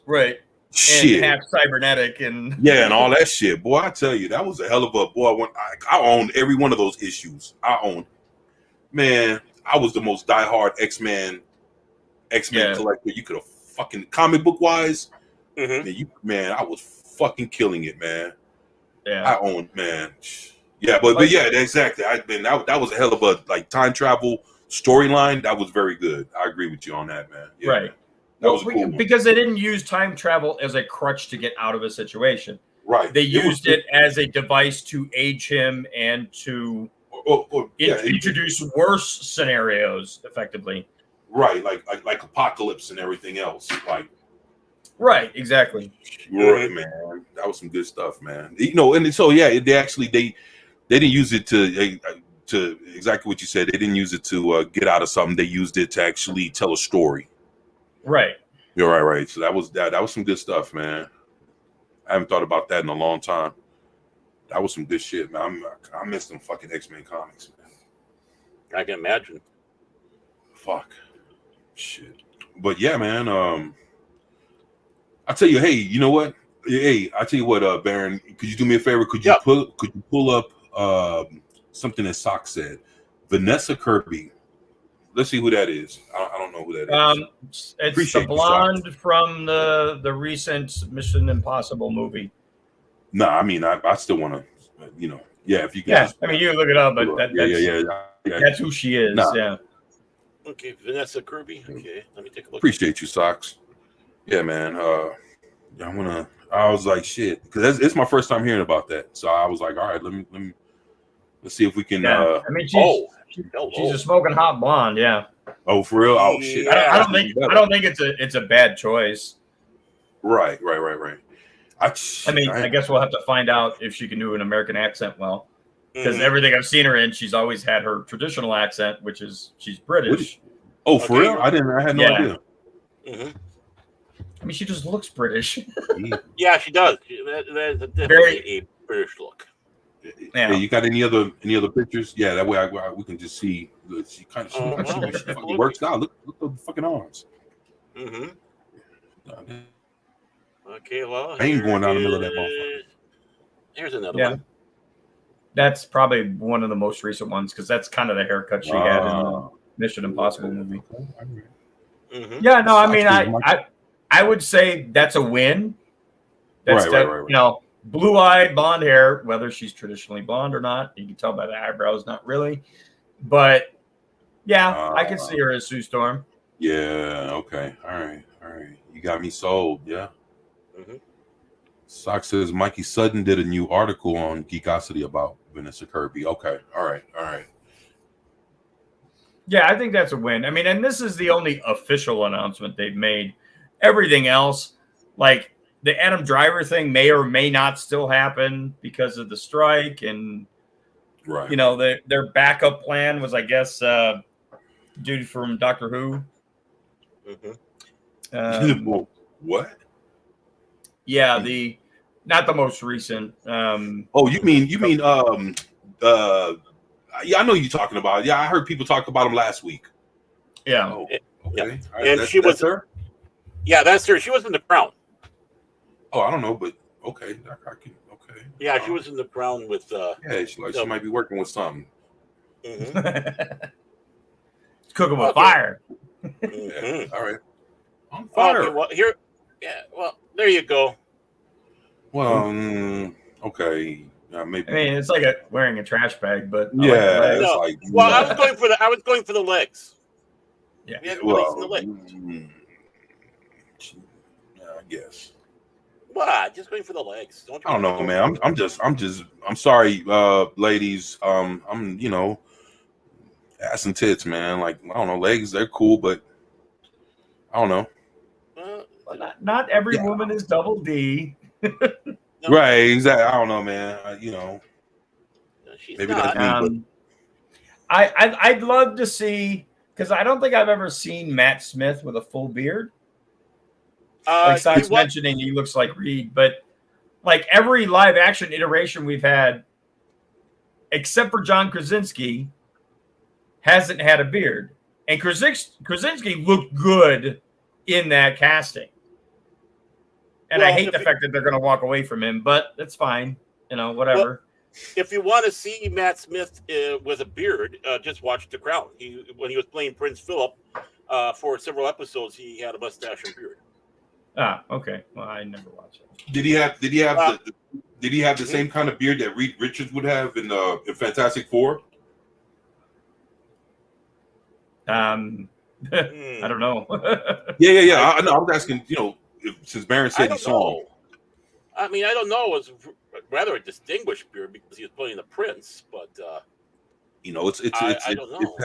Right. Shit. And half cybernetic and and all that shit. Boy, I tell you, that was a hell of a boy. I owned every one of those issues. Man, I was the most diehard X-Men collector you could have fucking comic book wise. Man, I was fucking killing it, man. Yeah. I owned, man. Yeah, but yeah, exactly. That was a hell of a time travel storyline. That was very good. I agree with you on that, man. Yeah, right. Man. That was a cool one. Because they didn't use time travel as a crutch to get out of a situation. Right. They used it as a device to age him and to introduce worse scenarios effectively. right, like Apocalypse and everything else. Like, Right, exactly. right, man, that was some good stuff, man. You know, and so yeah, they didn't use it to exactly what you said. They didn't use it to get out of something. They used it to actually tell a story. Right. You're right. So that was some good stuff, man. I haven't thought about that in a long time. That was some good shit, man. I miss them fucking X-Men comics, man. I can imagine. Fuck. Shit. But yeah, man, I tell you, hey, you know what? Hey, I tell you what, Baron, could you do me a favor? Could you pull up something that Sock said? Vanessa Kirby. Let's see who that is. I don't know who that is. It's Appreciate the blonde from the recent Mission Impossible movie. No, I mean, I still want to, you know, yeah. If you can, yeah, I mean, you can look it up, but yeah. That's who she is. Nah. Yeah. Okay, Vanessa Kirby. Okay, let me take a look. Appreciate you, Socks. Yeah, man. I was like, shit, because it's my first time hearing about that. So I was like, all right, let's see if we can. Yeah. I mean, she's a smoking hot blonde. Yeah. Oh, for real? Oh shit. Yeah. I don't think it's a bad choice. Right. I mean, I guess we'll have to find out if she can do an American accent well, because everything I've seen her in, she's always had her traditional accent, which is she's British. Oh, for real? I had no idea. Mm-hmm. I mean, she just looks British. Yeah, she does. That is definitely a British look. Yeah. Hey, you got any other pictures? Yeah, that way we can just see. She kind of she fucking works out. Look at the fucking arms. Mm-hmm. Okay, well, I ain't going down the middle of that motherfucker. Here's another one. That's probably one of the most recent ones because that's kind of the haircut she had in the Mission Impossible movie. Mm-hmm. Yeah, no, I mean, I would say that's a win. That's right. You know, blue-eyed, blonde hair, whether she's traditionally blonde or not, you can tell by the eyebrows, not really. But yeah, I can see her as Sue Storm. Yeah. Okay. All right. You got me sold. Yeah. Mm-hmm. Sock says Mikey Sutton did a new article on Geekosity about Vanessa Kirby. Okay. All right. Yeah, I think that's a win. I mean, and this is the only official announcement they've made. Everything else, like the Adam Driver thing, may or may not still happen because of the strike, and right. You know, their backup plan was, I guess, dude from Doctor Who. Mm-hmm. What? Yeah, not the most recent. Oh, you mean yeah, I know you're talking about. Yeah, I heard people talk about him last week. Yeah. Oh, okay. Yeah. Right. And that's her. Yeah, that's her. She was in The Crown. Oh, I don't know, but okay. I can, okay. Yeah, she was in The Crown with. Yeah, she might be working with something. Mm-hmm. Cooking with fire. Yeah. All right. On fire. Okay, well, here. Yeah. Well, there you go. Well, okay. Maybe. I mean, it's like wearing a trash bag, but yeah. It's like, well, I was going for the legs. Yeah. The legs. Yeah, I guess. What? Just going for the legs. I don't know, man. I'm sorry, ladies. I'm, you know, ass and tits, man. Like, I don't know, legs, they're cool, but I don't know. Not every woman is double D. No. Right, exactly. I don't know, man. You know, she's maybe not. that's me. I'd love to see, because I don't think I've ever seen Matt Smith with a full beard. Like Sykes mentioning, he looks like Reed, but like every live action iteration we've had, except for John Krasinski, hasn't had a beard. And Krasinski looked good in that casting. And I hate the fact that they're going to walk away from him, but that's fine. You know, whatever. Well, if you want to see Matt Smith with a beard, just watch The Crown. When he was playing Prince Philip for several episodes, he had a mustache and beard. Ah, okay. Well, I never watched it. Did he have the same kind of beard that Reed Richards would have in Fantastic Four? I don't know. Yeah. I know. I was asking, you know, since Baron said he saw him. I mean, I don't know. It was rather a distinguished beard because he was playing the prince, but You know, I don't know.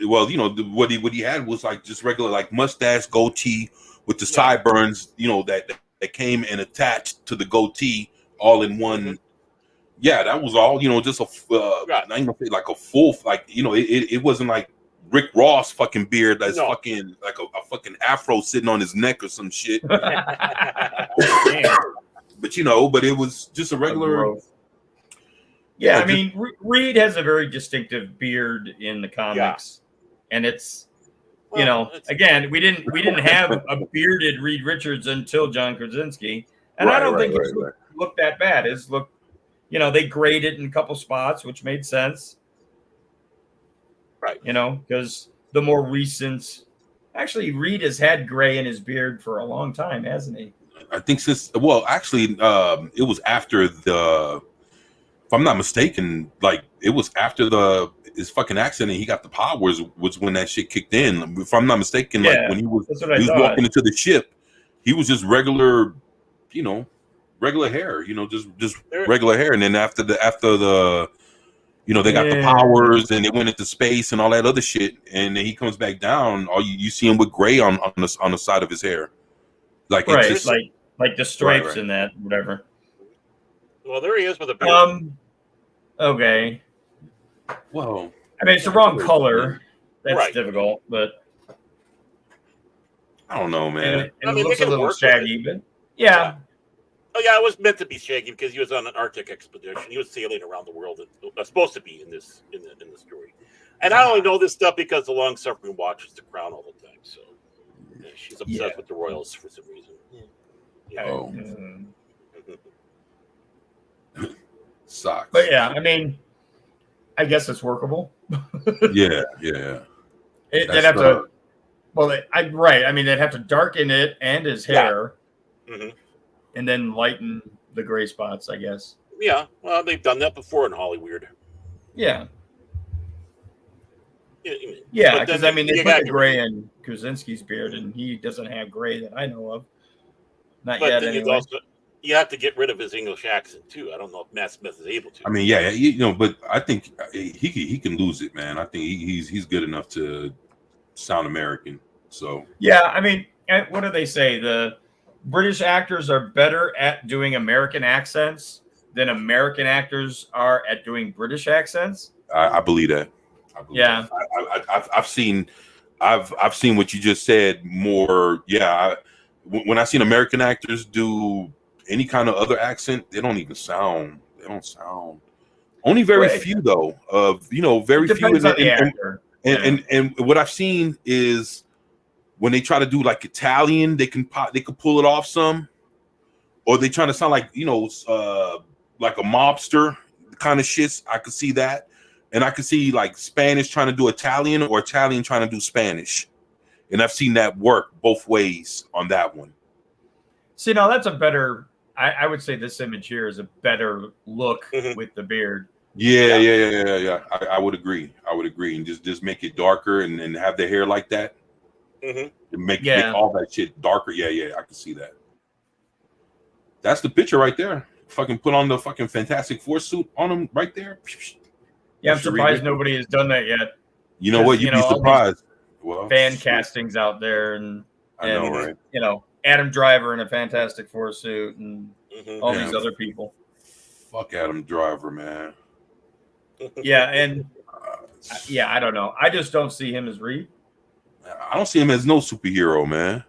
well, you know, what he had was like just regular like mustache, goatee with the Yeah. sideburns, you know, that came and attached to the goatee all in one. Mm-hmm. Yeah, that was all. You know, just Right. I ain't gonna say like a full, like, you know, it wasn't like Rick Ross fucking beard that's No. fucking like a fucking afro sitting on his neck or some shit. Damn. But you know, but it was just a regular. Growth. Yeah, Yeah, I mean, Reed has a very distinctive beard in the comics, and it's, you know, again, we didn't have a bearded Reed Richards until John Krasinski, and I don't think his look that bad. His look, you know, they graded in a couple spots, which made sense, right? You know, because the more recent, actually, Reed has had gray in his beard for a long time, hasn't he? I think since, well, actually, it was after the. If I'm not mistaken, like it was after his fucking accident, he got the powers, was when that shit kicked in. If I'm not mistaken, like when he was walking into the ship, he was just regular, you know, regular hair, you know, just regular hair. And then after the, you know, they got the powers and they went into space and all that other shit. And then he comes back down. All you see him with gray on the side of his hair, like right, it's just, like the stripes in that, whatever. Well, there he is with a beard. Okay. Well, I mean, it's the wrong color. That's difficult, but I don't know, man. And it looks a little shaggy, but yeah. Oh yeah, it was meant to be shaggy because he was on an Arctic expedition. He was sailing around the world. It was supposed to be in the story. And I only know this stuff because the long suffering watches The Crown all the time. So she's obsessed with the royals for some reason. Yeah. Oh. Sucks. But yeah, I mean, I guess it's workable. yeah. They'd have to. Well, right. I mean, they'd have to darken it and his hair, and then lighten the gray spots, I guess. Yeah. Well, they've done that before in Hollywood. Yeah. Yeah, because I mean, they put the gray in Krasinski's beard, and he doesn't have gray that I know of. Not yet, anyway. Also, you have to get rid of his English accent too. I don't know if Matt Smith is able to. I mean, yeah, you know, but I think he can lose it, man. I think he's good enough to sound American. So yeah, I mean, what do they say? The British actors are better at doing American accents than American actors are at doing British accents. I believe that. I've seen what you just said more. Yeah, when I seen American actors do any kind of other accent, they don't sound. Only very few though. Very few. And what I've seen is when they try to do like Italian, they can pull it off some, or they trying to sound like like a mobster kind of shits. I could see that, and I could see like Spanish trying to do Italian or Italian trying to do Spanish, and I've seen that work both ways on that one. See, now that's a better. I would say this image here is a better look with the beard. Yeah. I would agree. And just make it darker and have the hair like that. Make all that shit darker. Yeah. I can see that. That's the picture right there. Fucking put on the fucking Fantastic Four suit on him right there. Yeah, I'm surprised nobody has done that yet. You know what? You'd be surprised. Well, fan castings out there, and I know, right? You know, Adam Driver in a Fantastic Four suit, and all these other people. Fuck Adam Driver, man. Yeah, and I don't know. I just don't see him as Reed. I don't see him as no superhero, man.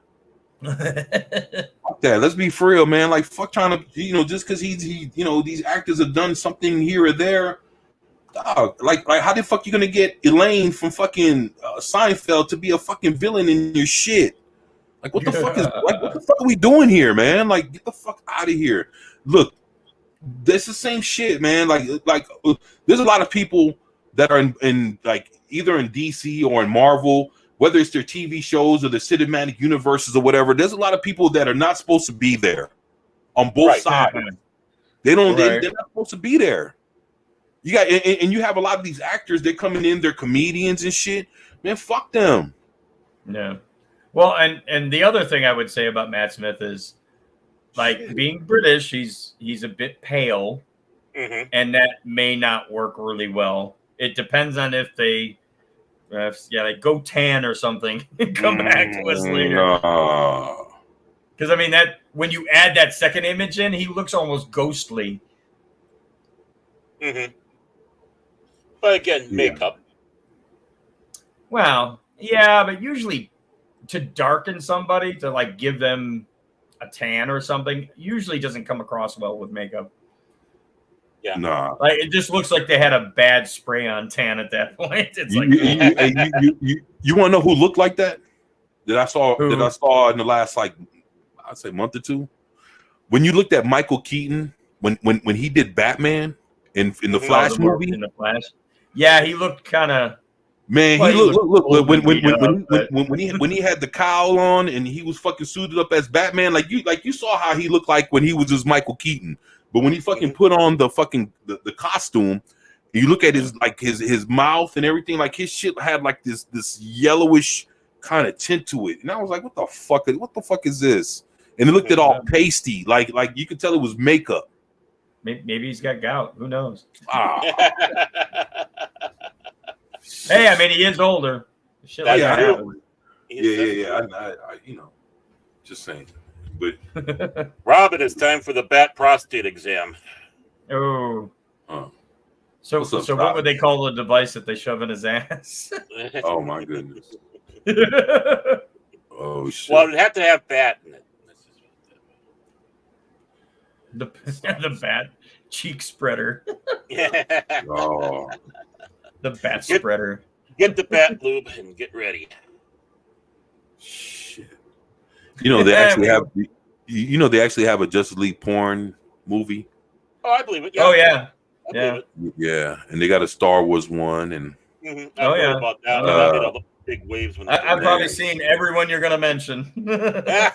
Fuck that. Let's be for real, man. Like, fuck trying to, just because he, these actors have done something here or there. Dog, like how the fuck you gonna get Elaine from fucking Seinfeld to be a fucking villain in your shit? Like, what the fuck are we doing here, man? Like, get the fuck out of here. Look, that's the same shit, man. Like there's a lot of people that are in like either in DC or in Marvel, whether it's their TV shows or the cinematic universes or whatever. There's a lot of people that are not supposed to be there on both sides. They're not supposed to be there. You got and you have a lot of these actors. They're coming in. They're comedians and shit. Man, fuck them. Yeah. Well, and the other thing I would say about Matt Smith is, like, being British, he's a bit pale, and that may not work really well It depends on if they like go tan or something and come back to us later. Because I mean that when you add that second image in, he looks almost ghostly. Mm-hmm. But again, makeup. Well, yeah, but usually to darken somebody, to like give them a tan or something, usually doesn't come across well with makeup. Yeah. Nah. Like it just looks like they had a bad spray on tan at that point. It's like you want to know who looked like that? That I saw Who? in the last I'd say month or two. When you looked at Michael Keaton when he did Batman in the Flash movie. In the Flash. Yeah, he looked kind of. Man, well, he look when he had the cowl on and he was fucking suited up as Batman, like you saw how he looked like when he was just Michael Keaton, but when he fucking put on the fucking the costume, you look at his mouth and everything, like his shit had like this yellowish kind of tint to it, and I was like, what the fuck is this? And it looked at all pasty, like you could tell it was makeup. Maybe he's got gout. Who knows? Hey, I mean, he is older. Shit like yeah, I just saying. But Robin, it's time for the bat prostate exam. Oh. So what would they call the device that they shove in his ass? Oh my goodness. Oh shit. Well, it'd have to have bat in it. The bat cheek spreader. Oh. The bat spreader. Get the bat lube and get ready. Shit. You know they actually have. You know they actually have a Justice League porn movie. Oh, I believe it. Yeah. Oh yeah. Yeah, and they got a Star Wars one, and I've heard about that. They did all the big waves when I've probably seen everyone you're gonna mention. Yeah.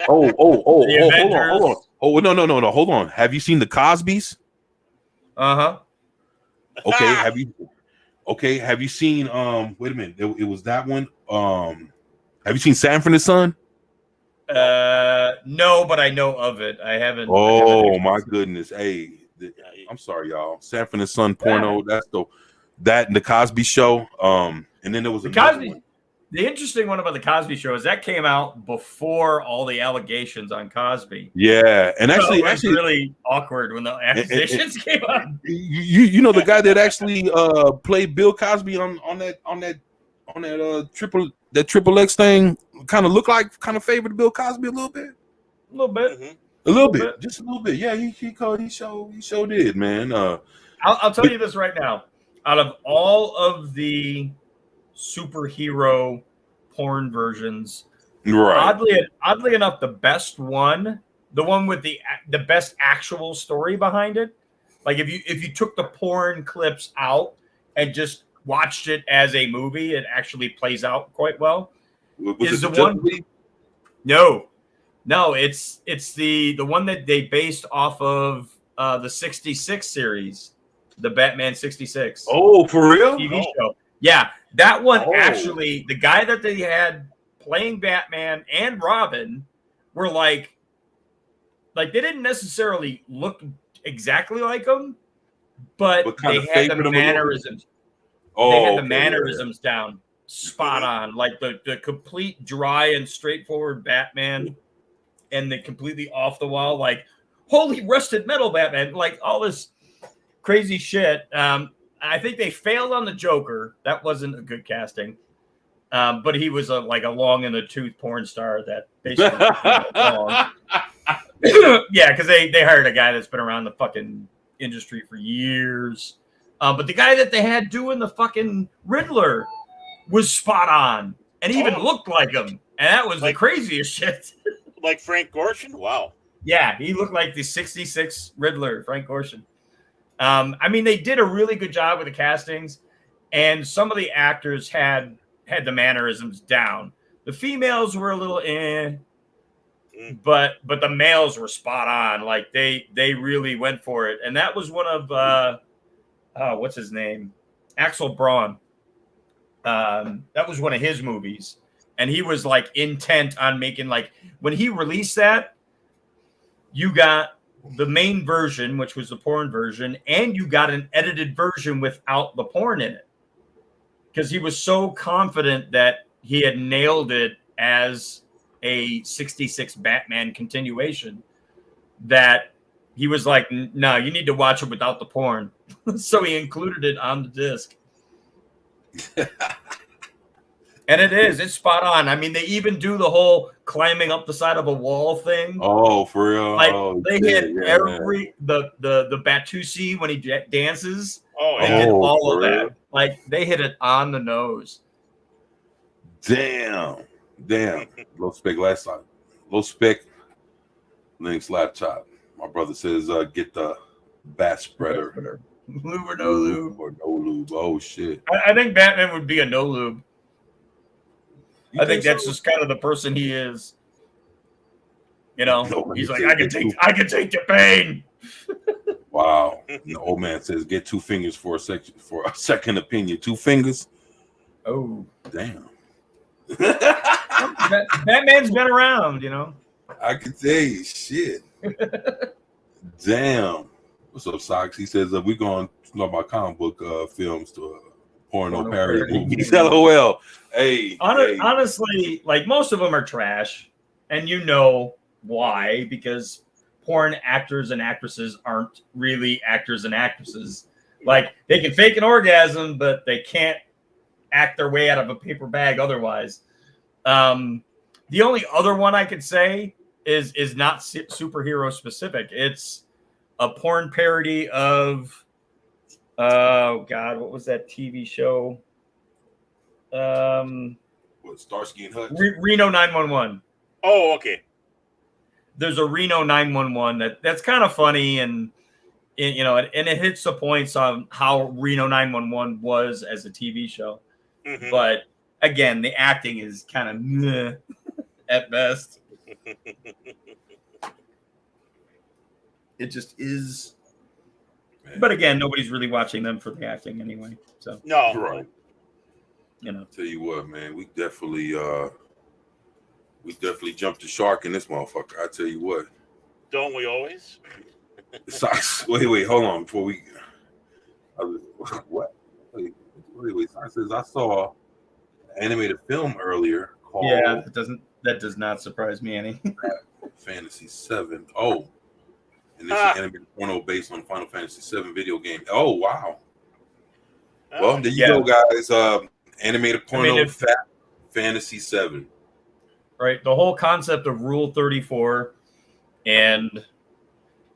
Hold on. Oh no. Hold on. Have you seen the Cosbys? Uh-huh. Okay. Have you seen wait a minute. It was that one. Have you seen Sanford and Son? No, but I know of it. I haven't. Oh my goodness. Hey, I'm sorry, y'all. Sanford and Son porno. That's that and the Cosby Show. And then there was the Cosby one. The interesting one about the Cosby Show is that came out before all the allegations on Cosby. Yeah, and actually, it was really awkward when the accusations came out. You know the guy that actually played Bill Cosby on that triple X thing kind of favored Bill Cosby a little bit. A little bit. Mm-hmm. A little bit. Just a little bit. Yeah, he sure did, man. I'll tell you this right now. Out of all of the superhero porn versions, right? Oddly enough, the best one, the one with the best actual story behind it, like if you took the porn clips out and just watched it as a movie, it actually plays out quite well. Was it the one? No, it's the one that they based off of the 66 series, the Batman 66. Oh, for real? TV show. Yeah, that one actually, the guy that they had playing Batman and Robin were like they didn't necessarily look exactly like him, but they had the mannerisms. They had the mannerisms down spot on, like the complete dry and straightforward Batman and the completely off the wall, like holy rusted metal Batman, like all this crazy shit. I think they failed on the Joker. That wasn't a good casting. But he was a long in the tooth porn star that basically yeah, because they hired a guy that's been around the fucking industry for years. But the guy that they had doing the fucking Riddler was spot on and even looked like him. And that was the craziest shit. Like Frank Gorshin? Wow. Yeah, he looked like the 66 Riddler, Frank Gorshin. I mean, they did a really good job with the castings, and some of the actors had the mannerisms down. The females were a little but the males were spot on. Like they really went for it, and that was one of what's his name, Axel Braun. That was one of his movies, and he was like intent on making when he released that. You got the main version, which was the porn version, and you got an edited version without the porn in it. Because he was so confident that he had nailed it as a 66 Batman continuation that he was like, no, you need to watch it without the porn. So he included it on the disc. And it's spot on. I mean, they even do the whole climbing up the side of a wall thing. Oh, for real? Like they shit, hit every the Batusi when he dances. Oh, They yeah. hit all of real? that. Like they hit it on the nose. Damn. Low spec last time. Low spec links laptop. My brother says get the bat spreader. Lube or no lube. Or no lube. Oh shit. I think Batman would be a no lube. You I think that's so? just kind of the person he is. You know, No, he's like, say I can take the pain. Wow. The old man says get 2 fingers for a second opinion. 2 fingers. Oh, Damn. Batman's been around, you know. I can tell you shit. Damn. What's up, Socks? He says we're going to talk about comic book films to porno parody movies. LOL. Hey, honestly, like most of them are trash, and you know why? Because porn actors and actresses aren't really actors and actresses. Like they can fake an orgasm, but they can't act their way out of a paper bag otherwise. The only other one I could say is not superhero specific. It's a porn parody of oh god, what was that TV show? What, Starsky and Hutch? Reno 911. Oh, okay. There's a Reno 911 that's kind of funny and you know, and it hits the points on how Reno 911 was as a TV show. Mm-hmm. But again, the acting is kind of meh at best. It just is. Man. But again, nobody's really watching them for the acting anyway. So No, right. You know. Tell you what, man, we definitely jumped the shark in this motherfucker. I tell you what. Don't we always? Socks. Wait, hold on before we. What? Wait. Socks says I saw an animated film earlier called. Yeah, that does not surprise me any. Fantasy 7. Oh, and it's an animated porno based on Final Fantasy 7 video game. Oh wow. Well, there you go, guys. Animated porno Fantasy 7. Right. The whole concept of Rule 34 and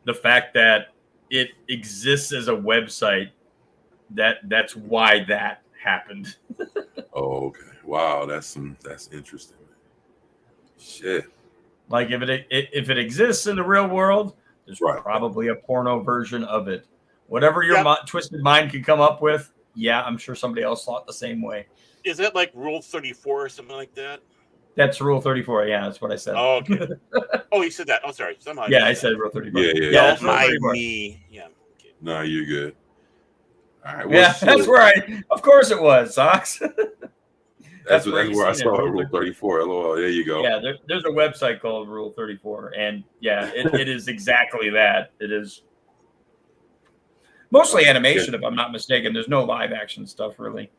the fact that it exists as a website, that's why that happened. Oh, okay. Wow, that's interesting. Shit. Like if it exists in the real world, there's probably a porno version of it. Whatever your twisted mind can come up with, yeah, I'm sure somebody else thought the same way. Is that like Rule 34 or something like that? That's Rule 34. Yeah, that's what I said. Oh, okay. Oh, you said that. Oh, sorry. Somehow. Yeah, I said Rule 34. Yeah. Don't mind me. Yeah. Okay. No, you're good. All right. Yeah, that's right. Of course it was, Socks. That's where I saw Rule 34. LOL. There you go. Yeah, there's a website called Rule 34, and yeah, it is exactly that. It is mostly animation, if I'm not mistaken. There's no live action stuff really,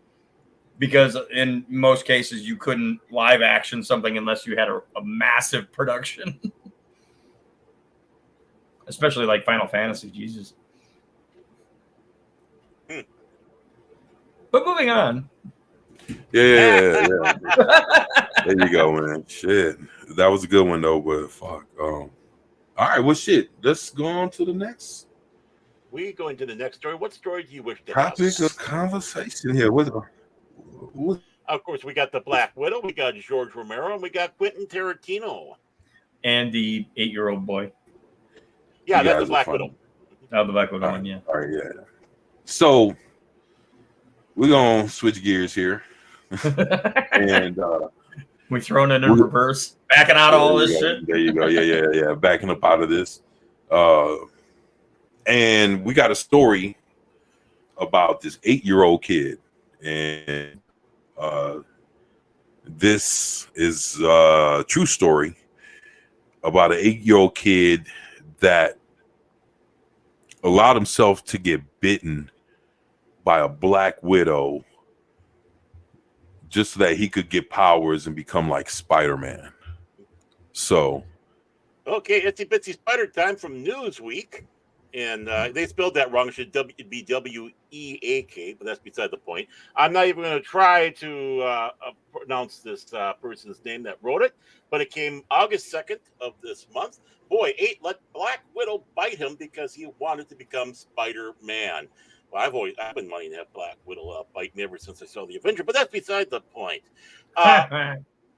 because in most cases you couldn't live action something unless you had a massive production, especially like Final Fantasy. Jesus. But moving on. Yeah. There you go, man. Shit. That was a good one though, but fuck. All right, well shit. Let's go on to the next. We go into the next story. What story do you wish to topic of conversation here? What? Of course, we got the Black Widow, we got George Romero, and we got Quentin Tarantino. And the 8-year-old boy. Yeah, that's the Black Widow. Oh, the Black Widow one, yeah. All right, yeah. So we're gonna switch gears here. And we thrown it in reverse, backing out of all this shit. There you go. Yeah. Backing up out of this. And we got a story about this 8-year-old kid. And this is a true story about an 8-year-old kid that allowed himself to get bitten by a black widow just so that he could get powers and become like Spider-Man. So, Okay, Itsy Bitsy Spider time from Newsweek. And they spelled that wrong. It should be W-E-A-K, but that's beside the point. I'm not even going to try to pronounce this person's name that wrote it, but it came August 2nd of this month. Boy, 8 let Black Widow bite him because he wanted to become Spider-Man. Well, I've been wanting to have Black Widow bite me ever since I saw The Avenger, but that's beside the point.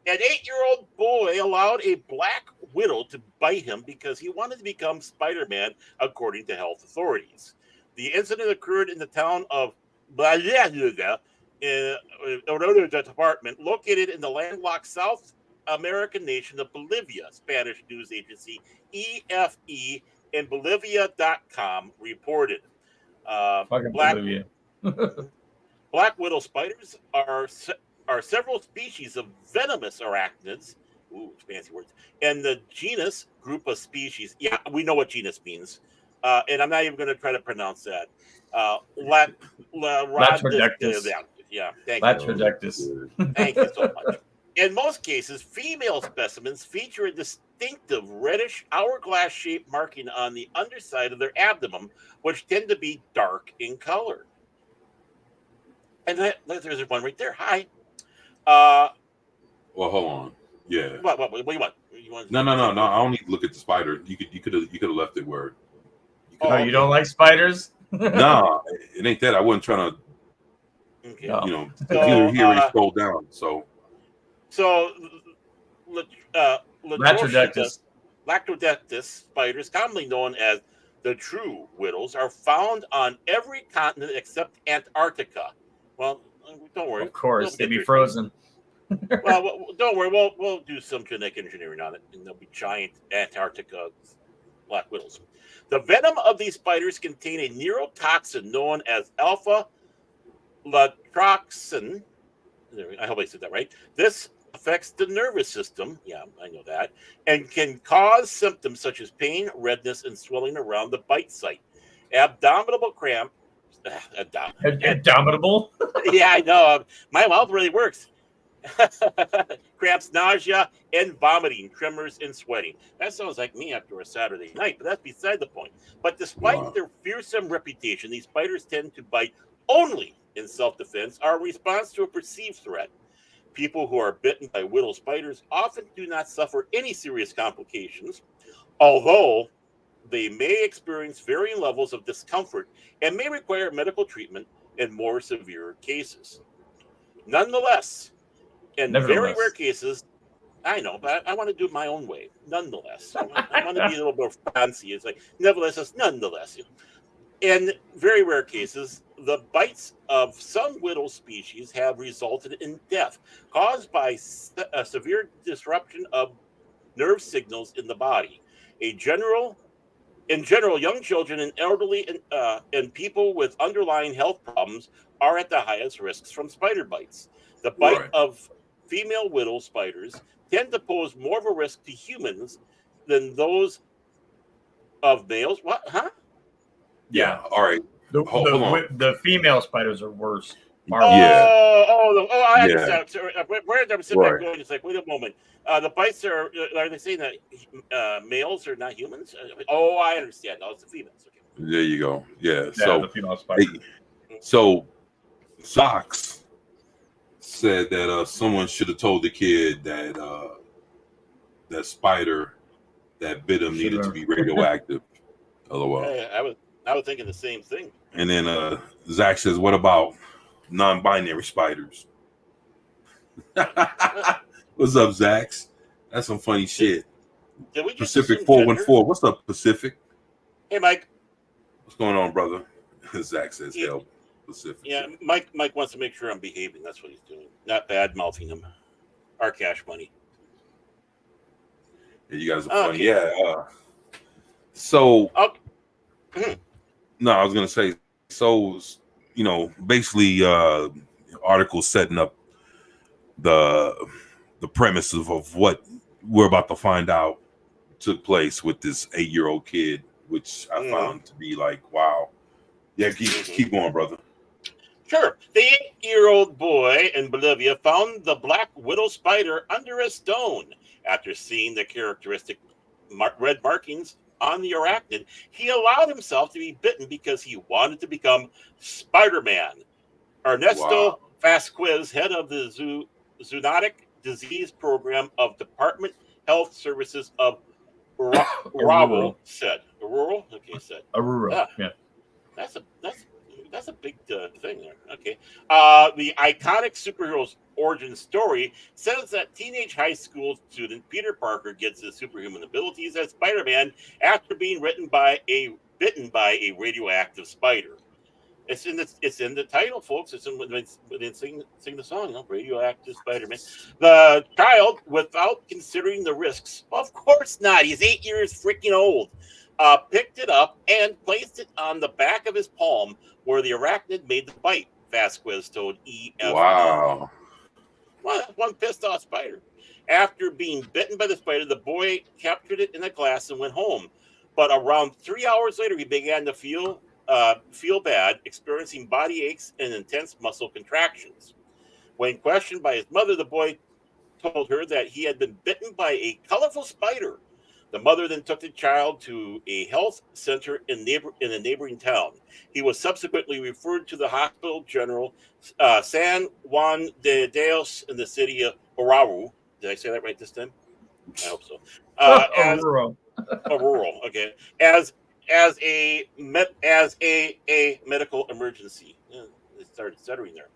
An 8-year-old boy allowed a black widow to bite him because he wanted to become Spider-Man, according to health authorities. The incident occurred in the town of in another department located in the landlocked South American nation of Bolivia, Spanish news agency EFE and Bolivia.com reported. Bolivia. Black widow spiders are several species of venomous arachnids. Ooh, fancy words. And the genus group of species. Yeah, we know what genus means. And I'm not even going to try to pronounce that. Latrodectus. Yeah, thank Latrodectus. you. Thank you so much. In most cases, female specimens feature a distinctive reddish hourglass-shaped marking on the underside of their abdomen, which tend to be dark in color. And there's one right there. Hi. well, hold on. Yeah. What do you want? No. I don't need to look at the spider. You could have left it where. You don't like spiders? No, it ain't that. I wasn't trying to. Okay. You know, computer here and scroll down. So Latrodectus spiders, commonly known as the true widows, are found on every continent except Antarctica. Well, don't worry. Of course, they'd be frozen. Well, don't worry. We'll do some genetic engineering on it, and there'll be giant Antarctica black widows. The venom of these spiders contain a neurotoxin known as alpha latroxin. I hope I said that right. This affects the nervous system. Yeah, I know that, and can cause symptoms such as pain, redness, and swelling around the bite site. Abdominal cramp. Abdominal? Yeah, I know. My mouth really works. Cramps, nausea, and vomiting, tremors, and sweating. That sounds like me after a Saturday night, but that's beside the point. But despite their fearsome reputation, these spiders tend to bite only in self-defense or in response to a perceived threat. People who are bitten by widow spiders often do not suffer any serious complications, although they may experience varying levels of discomfort and may require medical treatment in more severe cases. Nonetheless, in very rare cases, I know, but I want to do it my own way. Nonetheless, I want to be a little more fancy. It's like, nevertheless, it's nonetheless. In very rare cases, the bites of some widow species have resulted in death caused by a severe disruption of nerve signals in the body. In general, young children and elderly and people with underlying health problems are at the highest risks from spider bites. The bite of female widow spiders tend to pose more of a risk to humans than those of males. What? Huh? Yeah. All right. The female spiders are worse. I understand. So, where I'm sitting there going, it's like, wait a moment. The bites are they saying that males are not humans? I understand. No, it's the females. Okay. There you go. Yeah. So the female spider. So Socks said that someone should have told the kid that that spider that bit him needed to be radioactive. LOL. I was thinking the same thing. And then Zach says, "What about non-binary spiders?" What's up, Zax? That's some funny shit. Did we just Pacific 414. What's up, Pacific? Hey, Mike. What's going on, brother? Zach says, "Hell, Pacific." Yeah, Mike wants to make sure I'm behaving. That's what he's doing. Not bad mouthing him. Our cash money. Yeah, you guys are funny. Okay. Yeah. So. No, I was gonna say. So, basically, article setting up the premise of what we're about to find out took place with this 8-year-old kid which I found to be like, wow. Yeah, keep going, brother. Sure. The 8-year-old boy in Bolivia found the black widow spider under a stone. After seeing the characteristic red markings on the arachnid, he allowed himself to be bitten because he wanted to become Spider-Man. Ernesto Vasquez, head of the Zoonotic Disease Program of Department Health Services of Oruro, said. Oruro? Okay, said. Oruro, yeah. That's a big thing there. Okay. The iconic superhero's origin story says that teenage high school student Peter Parker gets his superhuman abilities as Spider-Man after being bitten by a radioactive spider. It's in the title, folks. It's when they sing the song, radioactive Spider-Man. The child, without considering the risks, of course not. He's 8 years freaking old. Picked it up and placed it on the back of his palm where the arachnid made the bite, Vasquez told EFE. Wow. Well, one pissed off spider. After being bitten by the spider, the boy captured it in a glass and went home. But around 3 hours later, he began to feel bad, experiencing body aches and intense muscle contractions. When questioned by his mother, the boy told her that he had been bitten by a colorful spider. The mother then took the child to a health center in a neighboring town. He was subsequently referred to the Hospital General San Juan de Dios in the city of Oruro. Did I say that right this time? I hope so. Oruro. Oruro, okay. As a medical emergency. Yeah, they started stuttering there.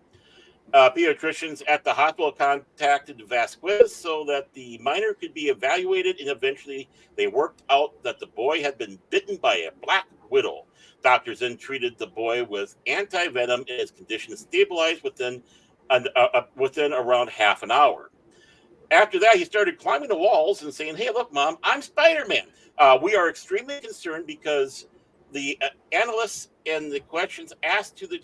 Pediatricians at the hospital contacted Vasquez so that the minor could be evaluated, and eventually they worked out that the boy had been bitten by a black widow. Doctors then treated the boy with anti-venom, and his condition stabilized within around half an hour. After that, he started climbing the walls and saying, "Hey, look, Mom, I'm Spider-Man." We are extremely concerned because the analysts and the questions asked to the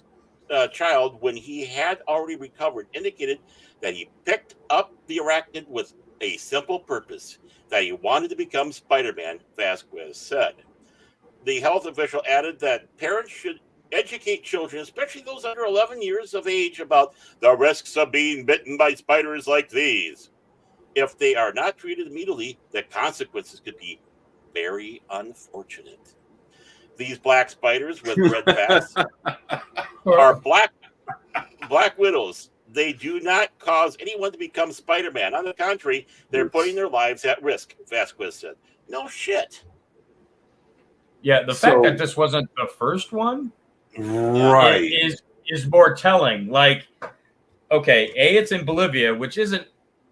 child when he had already recovered indicated that he picked up the arachnid with a simple purpose, that he wanted to become Spider-Man, Vasquez said. The health official added that parents should educate children, especially those under 11 years of age, about the risks of being bitten by spiders like these. If they are not treated immediately, the consequences could be very unfortunate. These black spiders with red backs are black widows. They do not cause anyone to become Spider-Man. On the contrary, they're putting their lives at risk, Vasquez said. No shit. Yeah, the fact that this wasn't the first one, right, is more telling. Like, okay, it's in Bolivia, which isn't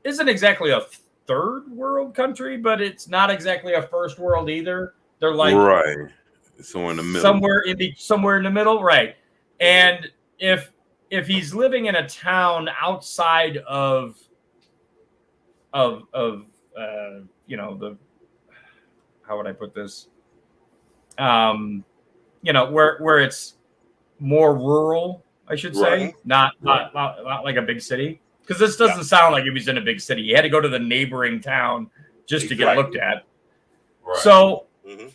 exactly a third world country, but it's not exactly a first world either. They're like somewhere in the middle. Somewhere in the middle, right? And if he's living in a town outside of the, how would I put this? Where it's more rural, I should say, not like a big city. Because this doesn't sound like he was in a big city. He had to go to the neighboring town just to get looked at. Right. So,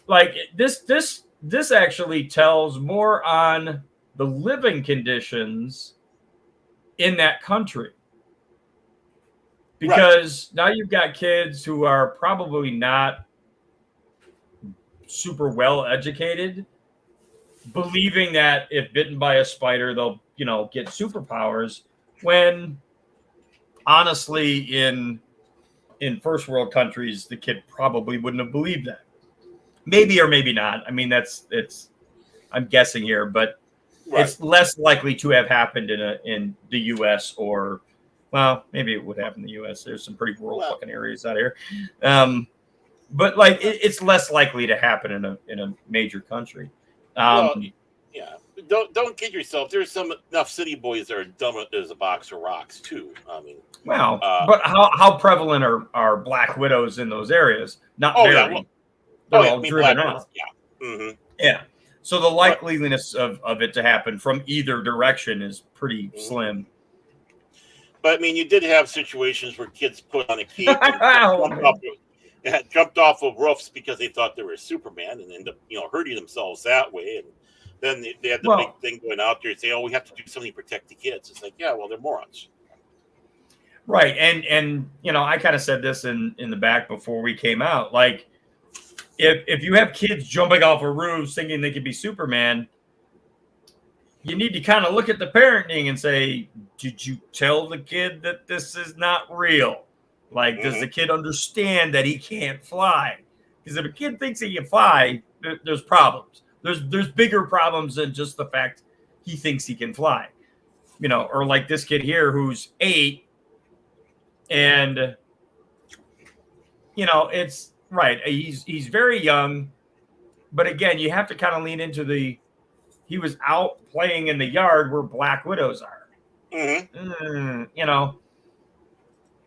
like this actually tells more on the living conditions in that country. Because now you've got kids who are probably not super well educated, believing that if bitten by a spider, they'll, get superpowers, when honestly, in first world countries, the kid probably wouldn't have believed that. Maybe or maybe not. I mean, I'm guessing here, but it's less likely to have happened in the U.S. or, well, maybe it would happen in the U.S. There's some pretty rural fucking areas out here, but like it's less likely to happen in a major country. Don't kid yourself. There's enough city boys that are dumb as a box of rocks too. I mean, but how prevalent are black widows in those areas? Not very. They're all driven out. Yeah. So the likeliness of it to happen from either direction is pretty slim. But I mean, you did have situations where kids put on a cape and and jumped off of roofs because they thought they were Superman and ended up, hurting themselves that way. And then they had the big thing going out there and say, "Oh, we have to do something to protect the kids." It's like, yeah, well, they're morons. Right. And I kind of said this in the back before we came out. Like, if you have kids jumping off a roof thinking they could be Superman, you need to kind of look at the parenting and say, did you tell the kid that this is not real? Like, does the kid understand that he can't fly? Because if a kid thinks he can fly, there's problems. There's bigger problems than just the fact he thinks he can fly. Or like this kid here who's 8, and it's right. He's very young, but again, you have to kind of lean into he was out playing in the yard where black widows are.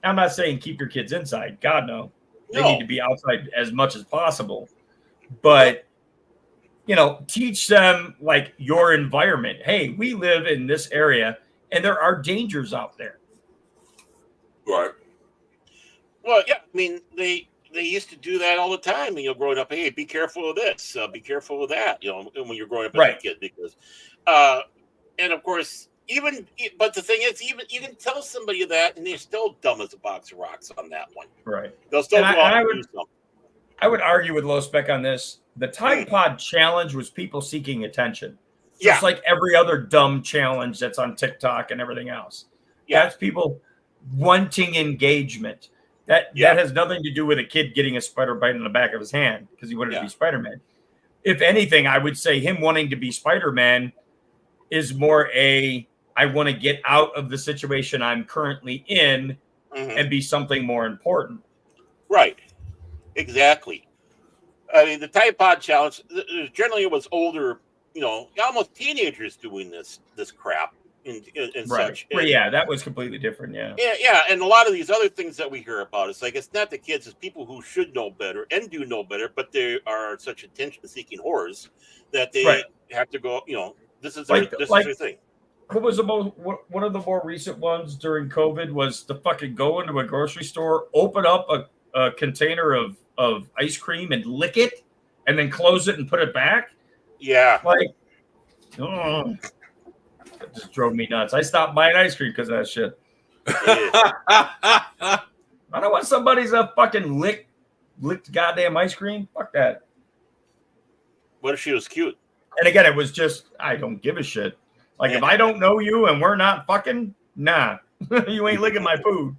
I'm not saying keep your kids inside. God, no. They need to be outside as much as possible. But, teach them like your environment. Hey, we live in this area and there are dangers out there. Right. Well, yeah. I mean, they used to do that all the time. Growing up, hey, be careful of this, be careful of that. When you're growing up as a kid, because, and of course, but the thing is, even you can tell somebody that, and they're still dumb as a box of rocks on that one. Right. They'll still go out and do something. I would argue with Low Spec on this. The Tide Pod challenge was people seeking attention. Just like every other dumb challenge that's on TikTok and everything else. Yeah. That's people wanting engagement. That has nothing to do with a kid getting a spider bite in the back of his hand because he wanted to be Spider-Man. If anything, I would say him wanting to be Spider-Man is more I want to get out of the situation I'm currently in and be something more important. Right. Exactly. I mean, the Tide Pod challenge, generally it was older, almost teenagers doing this crap. And such. And, yeah, that was completely different. Yeah. And a lot of these other things that we hear about, it's like it's not the kids, it's people who should know better and do know better, but they are such attention-seeking whores that they have to go. This is their thing. What was one of the more recent ones during COVID was to fucking go into a grocery store, open up a container of ice cream and lick it, and then close it and put it back. Yeah, That just drove me nuts. I stopped buying ice cream because of that shit. I don't want somebody's fucking licked goddamn ice cream. Fuck that. What if she was cute? And again, it was just, I don't give a shit. Like, if I don't know you and we're not fucking, nah. You ain't licking my food.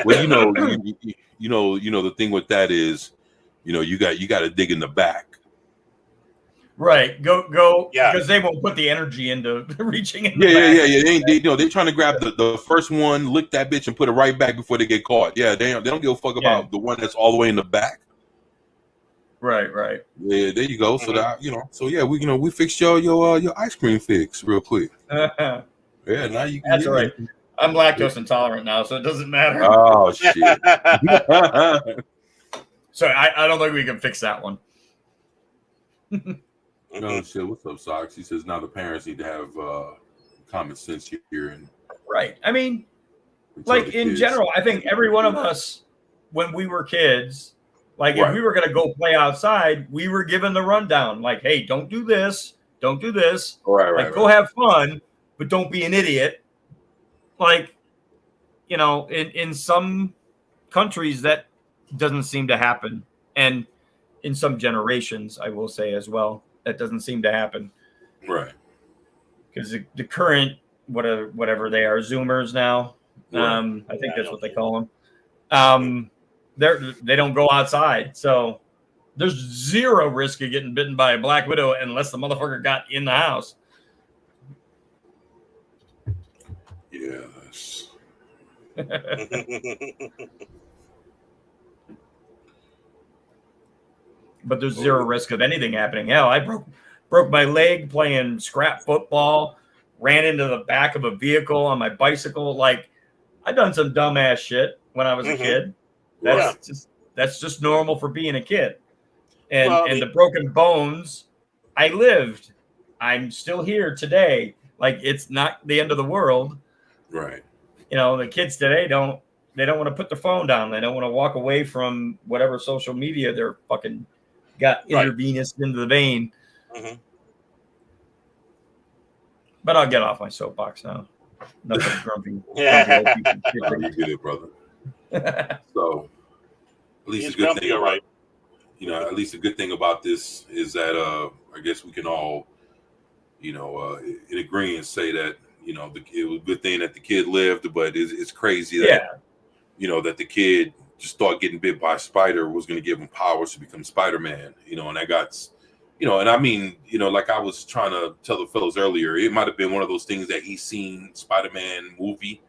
Well, the thing with that is, you got to dig in the back. Right, go, because they won't put the energy into reaching in. They're trying to grab the first one, lick that bitch, and put it right back before they get caught. Yeah, they don't give a fuck about the one that's all the way in the back. Right. Yeah, there you go. So that we fixed your ice cream fix real quick. Yeah, now you can. That's all right. I'm lactose intolerant now, so it doesn't matter. Oh shit. So I don't think we can fix that one. No shit. What's up, Socks? He says now the parents need to have common sense here and right. I mean, like in general, I think every one of us, when we were kids, like if we were gonna go play outside, we were given the rundown. Like, hey, don't do this, don't do this. Go have fun, but don't be an idiot. Like, in some countries that doesn't seem to happen, and in some generations, I will say as well. That doesn't seem to happen, right? Because the current whatever they are, Zoomers now. I think that's what they call them. They don't go outside, so there's zero risk of getting bitten by a black widow unless the motherfucker got in the house. Yes. But there's zero risk of anything happening. Hell, I broke my leg playing scrap football, ran into the back of a vehicle on my bicycle. Like, I've done some dumbass shit when I was a kid. That's just normal for being a kid. And the broken bones, I lived. I'm still here today. Like, it's not the end of the world. Right. The kids today want to put their phone down. They don't want to walk away from whatever social media they're fucking got intravenous into the vein. Mm-hmm. But I'll get off my soapbox now. Enough of grumpy. Yeah. You get it, brother. So, at least He's a good grumpy, thing, all right. at least a good thing about this is that I guess we can all, in agreement say that it was a good thing that the kid lived, but it's crazy that that the kid just thought getting bit by a spider was going to give him powers to become Spider-Man. And that got. And I mean, like I was trying to tell the fellows earlier, it might have been one of those things that he's seen Spider-Man movie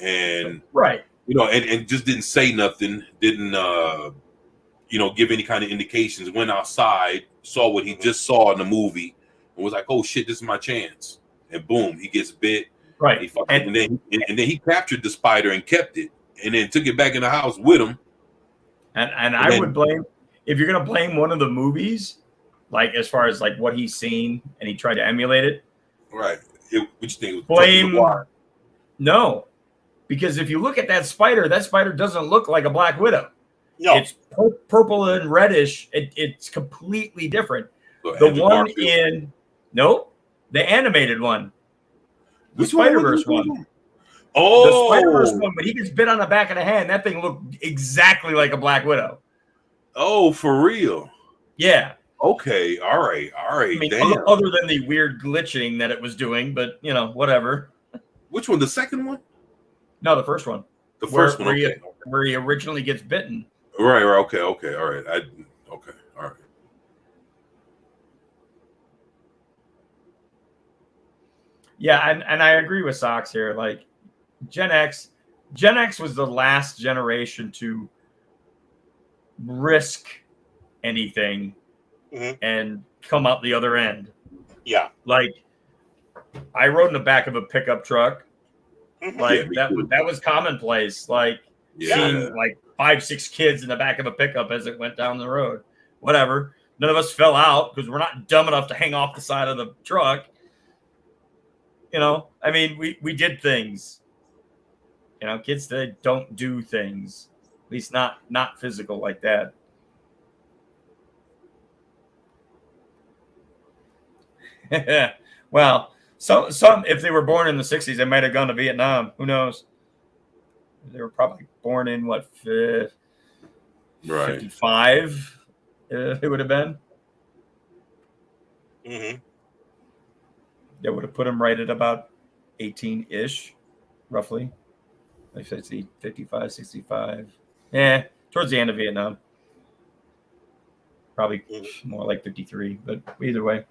and and just didn't say nothing, didn't give any kind of indications, went outside, saw what he just saw in the movie and was like, oh shit, this is my chance. And boom, he gets bit. Right. And then he captured the spider and kept it and then took it back in the house with him. And I would blame, if you're going to blame one of the movies, like as far as like what he's seen and he tried to emulate it. Right. Which thing? Blame. No. Because if you look at that spider doesn't look like a Black Widow. No. It's purple and reddish. It's completely different. So the one in the animated one. The Spider-Verse one. Oh, the Spider-Verse one, but he gets bit on the back of the hand. That thing looked exactly like a Black Widow. Oh, for real? Yeah. Okay. All right. I mean, damn. other than the weird glitching that it was doing, but whatever. Which one? The second one? No, the first one. The first one. Okay. Where he originally gets bitten. Right. Okay. All right. All right. Yeah, and I agree with Sox here. Like Gen X was the last generation to risk anything and come out the other end. Yeah. Like I rode in the back of a pickup truck. Like that was commonplace. Like seeing like 5-6 kids in the back of a pickup as it went down the road. Whatever. None of us fell out because we're not dumb enough to hang off the side of the truck. I mean, we did things. Kids today don't do things. At least not physical like that. Well, some if they were born in the 60s, they might have gone to Vietnam. Who knows? They were probably born in what 55 it would have been. Mm-hmm. That would have put them right at about 18-ish, roughly. Like 55, 65. Yeah, towards the end of Vietnam. Probably more like 53, but either way.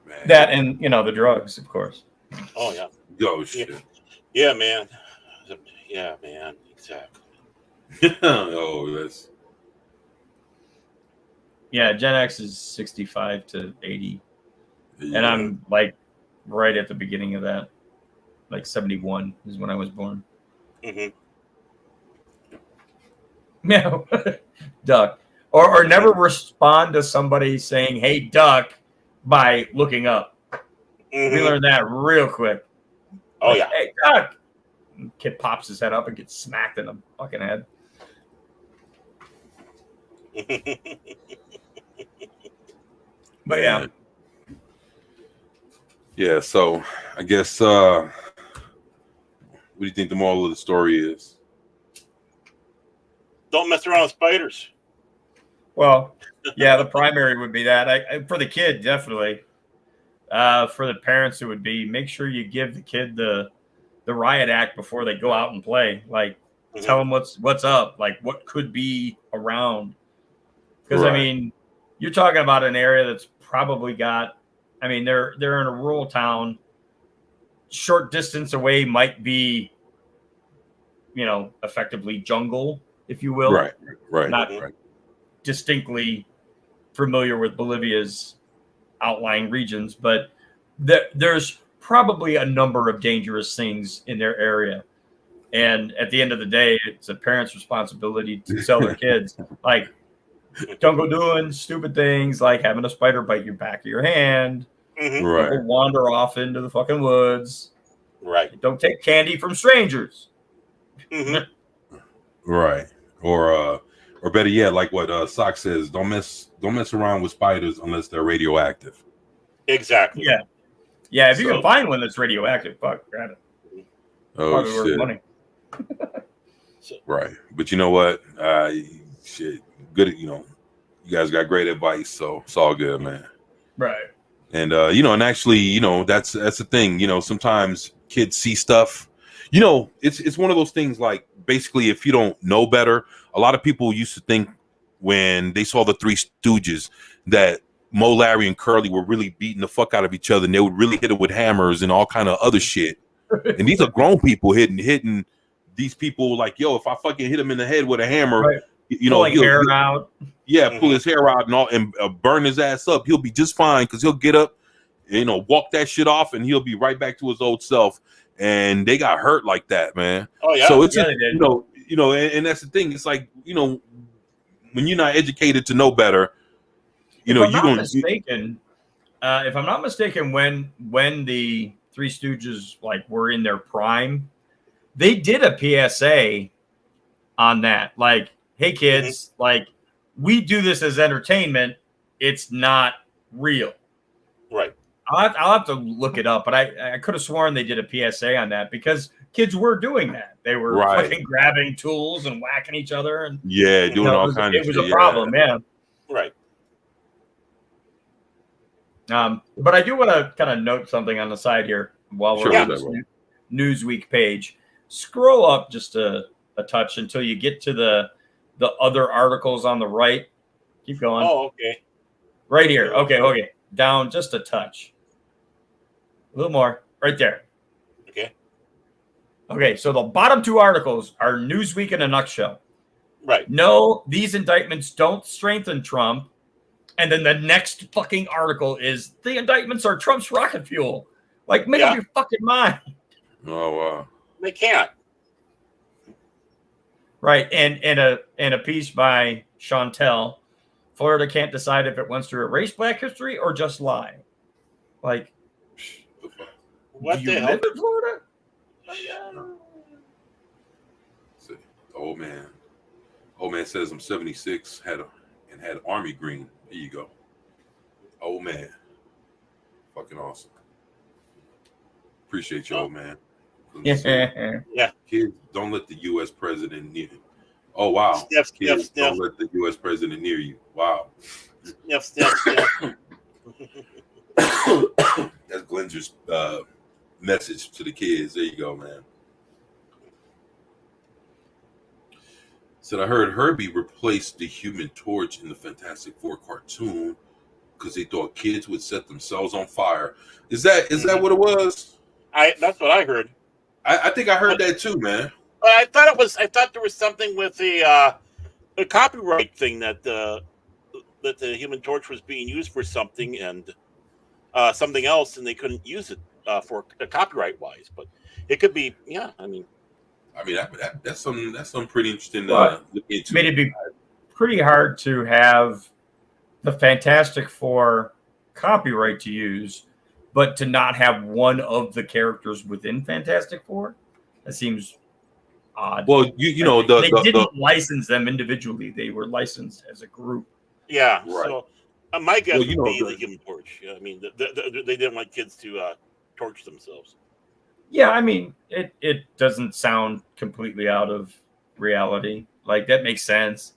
Man. That and, the drugs, of course. Oh, yeah. Oh, shit. Yeah, man. Yeah, man. Exactly. That's... Yeah, Gen X is 65 to 80. Yeah. And I'm like right at the beginning of that. Like 71 is when I was born. Mm-hmm. No, duck. Or never respond to somebody saying, hey, duck, by looking up. Mm-hmm. We learned that real quick. Oh, yeah. Hey, duck. And kid pops his head up and gets smacked in the fucking head. But yeah. Yeah, so I guess what do you think the moral of the story is? Don't mess around with spiders. Well, yeah, the primary would be that. For the kid, definitely. For the parents, it would be make sure you give the kid the riot act before they go out and play. Like, tell them what's up, like what could be around. Because I mean, you're talking about an area that's probably got. I mean, they're in a rural town. Short distance away might be, effectively jungle, if you will. Right. Not distinctly familiar with Bolivia's outlying regions, but there's probably a number of dangerous things in their area. And at the end of the day, it's a parent's responsibility to tell their kids, like, don't go doing stupid things like having a spider bite your back of your hand. Mm-hmm. Right. Don't go wander off into the fucking woods. Right. Don't take candy from strangers. Mm-hmm. Right. Or better yet, like what Sock says, don't mess around with spiders unless they're radioactive. Exactly. Yeah. Yeah, if you So- can find one that's radioactive, fuck, grab it. Oh Probably worth shit. money. Right. But you know what? Shit. Good, you guys got great advice, so it's all good, man. Right. And and actually, that's the thing. Sometimes kids see stuff. It's one of those things. Like basically, if you don't know better, a lot of people used to think when they saw the Three Stooges that Mo, Larry, and Curly were really beating the fuck out of each other, and they would really hit it with hammers and all kind of other shit. And these are grown people hitting these people like, yo, if I fucking hit him in the head with a hammer, Right. he'll hair out. Yeah, pull his hair out and burn his ass up. He'll be just fine because he'll get up, walk that shit off, and he'll be right back to his old self. And they got hurt like that, man. Oh yeah. So it's Yeah, just, they did. and that's the thing. It's like, when you're not educated to know better, If I'm not mistaken, when the Three Stooges were in their prime, they did a PSA on that. Like, hey kids, we do this as entertainment. It's not real. Right. I'll have to look it up, but I could have sworn they did a PSA on that because kids were doing that. They were fucking grabbing tools and whacking each other, and doing all kinds of shit. It was a problem, yeah. Right. But I do want to kind of note something on the side here while we're on this Newsweek page. Scroll up just a touch until you get to the other articles on the right. Keep going. Oh, okay. Right here. Okay. Down just a touch. A little more. Right there. Okay. Okay, so the bottom two articles are Newsweek in a nutshell. Right. No, these indictments don't strengthen Trump. And then the next fucking article is the indictments are Trump's rocket fuel. Make up your fucking mind. Oh wow. They can't. Right. And a piece by Chantel. Florida can't decide if it wants to erase Black history or just lie. What do you the hell? live in Florida? Old man says I'm 76, had army green. Here you go. Old man. Fucking awesome. Appreciate you, old man. Yeah. Kids, don't let the U.S. president near you. Oh, wow. Sniff, Kids, sniff, don't sniff. let the U.S. president near you. Wow. Sniff, sniff, sniff. That's Glenger's message to the kids. There you go, man. Said I heard Herbie replaced the Human Torch in the Fantastic Four cartoon because they thought kids would set themselves on fire. Is that what it was? That's what I heard. I think I heard that too, man. I thought there was something with the copyright thing that the Human Torch was being used for something and something else, and they couldn't use it for copyright wise. But it could be, yeah. I mean, that's something pretty interesting to Well, look into. I mean, it'd be pretty hard to have the Fantastic Four copyright to use, but to not have one of the characters within Fantastic Four. That seems odd. Well, they didn't license them individually; they were licensed as a group. yeah. Right. So my guess would be the the Human Torch. I mean, they didn't want kids to torch themselves. Yeah, I mean, it doesn't sound completely out of reality. That makes sense.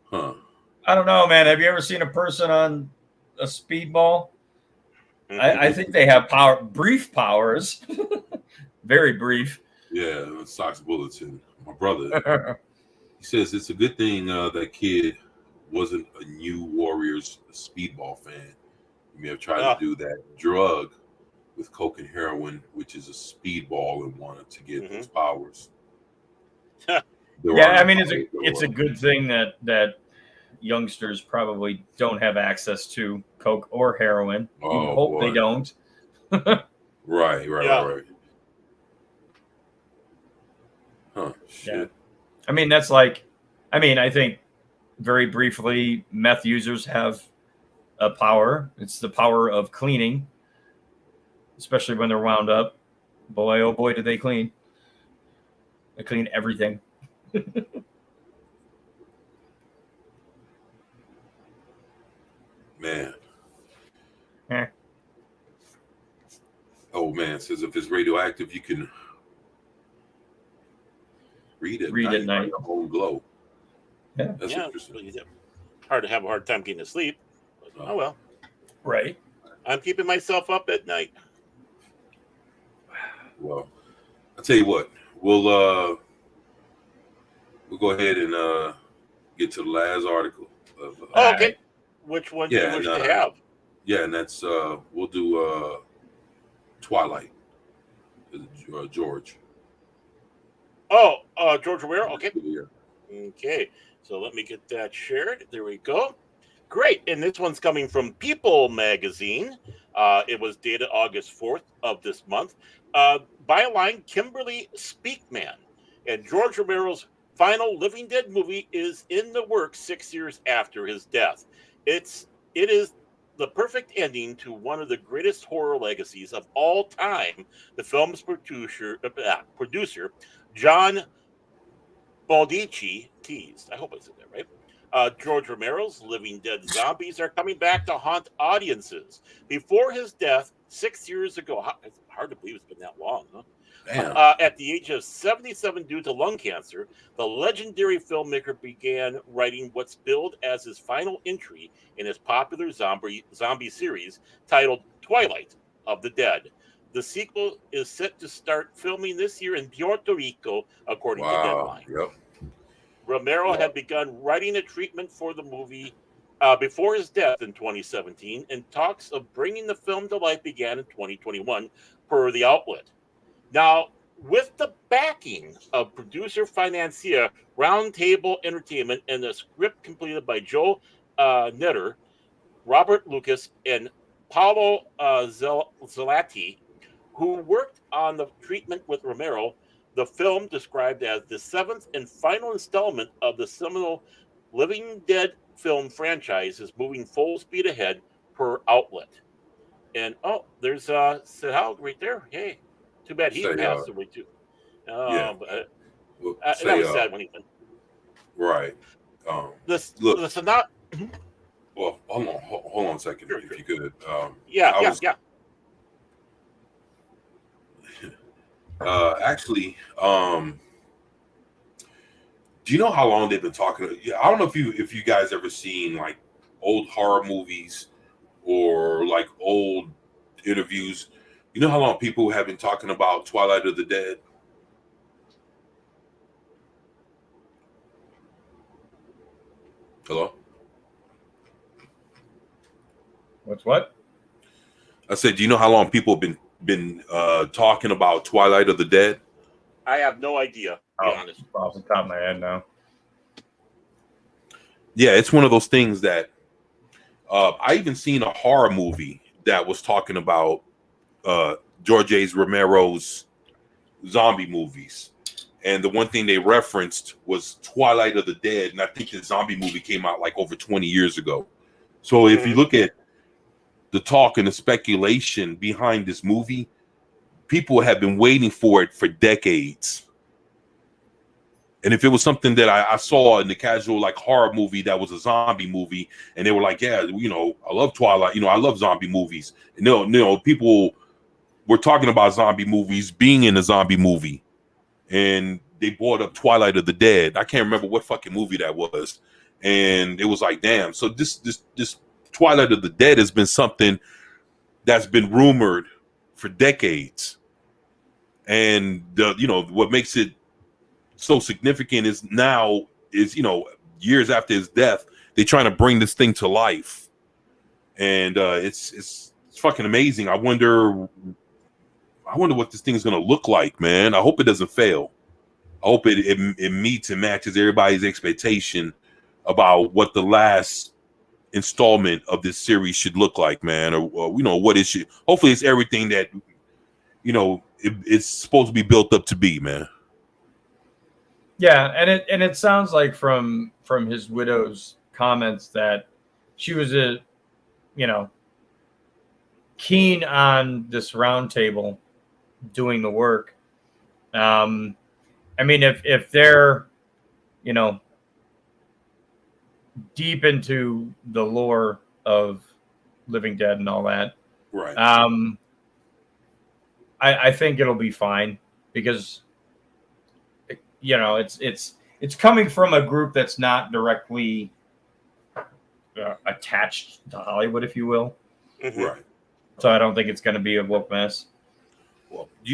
Huh. I don't know, man. Have you ever seen a person on a speedball? I think they have brief powers. Very brief. Yeah, Sox Bulletin. My brother. He says it's a good thing that kid wasn't a New Warriors speedball fan. You may have tried to do that drug with coke and heroin, which is a speedball, and wanted to get those powers. Yeah, I mean, it's a good thing that youngsters probably don't have access to coke or heroin. Oh, hope boy. they don't. Right. Huh? Shit. Yeah. I mean, I think very briefly, meth users have a power. It's the power of cleaning, especially when they're wound up. Boy, oh boy, do they clean. They clean everything. Man. Eh. Oh man, it says if it's radioactive, you can read at night. Your own glow. Yeah. That's interesting. Really hard to have a hard time getting to sleep. But, oh well. Right. I'm keeping myself up at night. Well, I'll tell you what. We'll go ahead and get to the last article. Okay. Which one do you wish to have? Yeah, and that's we'll do Twilight. George. Oh, George Romero. Okay. Yeah. Okay. So let me get that shared. There we go. Great. And this one's coming from People magazine. It was dated August 4th of this month. Byline Kimberly Speakman. And George Romero's final Living Dead movie is in the works 6 years after his death. It is the perfect ending to one of the greatest horror legacies of all time. The film's producer John Baldacci teased. I hope I said that right. George Romero's Living Dead zombies are coming back to haunt audiences. Before his death 6 years ago, it's hard to believe it's been that long, huh? At the age of 77 due to lung cancer, the legendary filmmaker began writing what's billed as his final entry in his popular zombie series titled Twilight of the Dead. The sequel is set to start filming this year in Puerto Rico, according to Deadline. Yep. Romero had begun writing a treatment for the movie before his death in 2017, and talks of bringing the film to life began in 2021, per the outlet. Now, with the backing of producer financier Roundtable Entertainment and the script completed by Joe Netter, Robert Lucas, and Paolo Zelati, who worked on the treatment with Romero, the film, described as the seventh and final installment of the seminal Living Dead film franchise, is moving full speed ahead, per outlet. And there's Sahal right there. Hey, too bad he passed away too. Yeah. But, that was sad when he went. Right. The sonata. Well, hold on a second, Sure. if you could. Yeah. Actually, do you know how long they've been talking? I don't know if you guys ever seen like old horror movies or like old interviews. You know how long people have been talking about Twilight of the Dead? Hello? What? I said, do you know how long people have been talking about Twilight of the Dead? I have no idea, to be honest. Off the top of my head now. Yeah, it's one of those things that I even seen a horror movie that was talking about George A. Romero's zombie movies. And the one thing they referenced was Twilight of the Dead. And I think the zombie movie came out like over 20 years ago. So if you look at the talk and the speculation behind this movie, people have been waiting for it for decades. And if it was something that I saw in the casual like horror movie that was a zombie movie, and they were like, yeah, I love Twilight, I love zombie movies. People were talking about zombie movies being in a zombie movie, and they brought up Twilight of the Dead. I can't remember what fucking movie that was. And it was like, damn. So this Twilight of the Dead has been something that's been rumored for decades. And what makes it so significant is years after his death, they're trying to bring this thing to life. And it's fucking amazing. I wonder what this thing is going to look like, man. I hope it doesn't fail. I hope it meets and matches everybody's expectation about what the last installment of this series should look like, man. Or what it should. Hopefully, it's everything that it's supposed to be built up to be, man. Yeah, and it sounds like from his widow's comments that she was you know keen on this round table doing the work. I mean, if they're you know deep into the lore of Living Dead and all that, Right. I think it'll be fine because it's coming from a group that's not directly attached to Hollywood, if you will. Mhm. Right. So I don't think it's going to be a woke mess. Well, do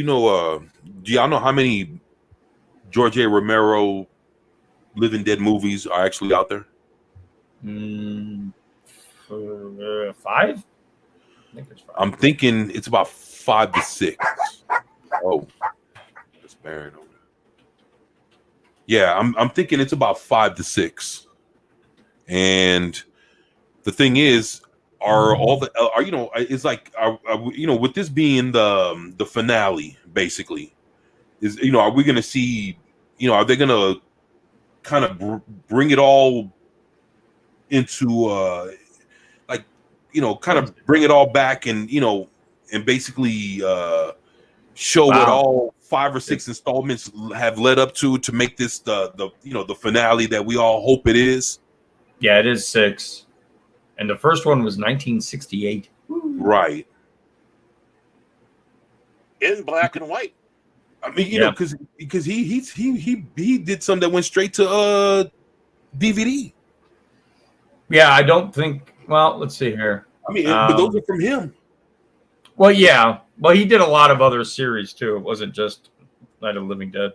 y'all know how many George A. Romero Living Dead movies are actually out there? 5? I think there's 5. I'm thinking it's about 5 to 6. Oh, that's Baron over there. Yeah, I'm thinking it's about 5 to 6. And the thing is, are all the are it's like with this being the finale, basically, is are we gonna see, are they gonna kind of bring it all into like kind of bring it all back and and basically show what all 5 or 6 installments have led up to make this the finale that we all hope it is. Yeah, it is 6, and the first one was 1968. Right. In black and white. I mean, because he did something that went straight to DVD. Yeah, I don't think. Well, let's see here. I mean, but those are from him. Well, yeah. Well, he did a lot of other series too. It wasn't just Night of the Living Dead.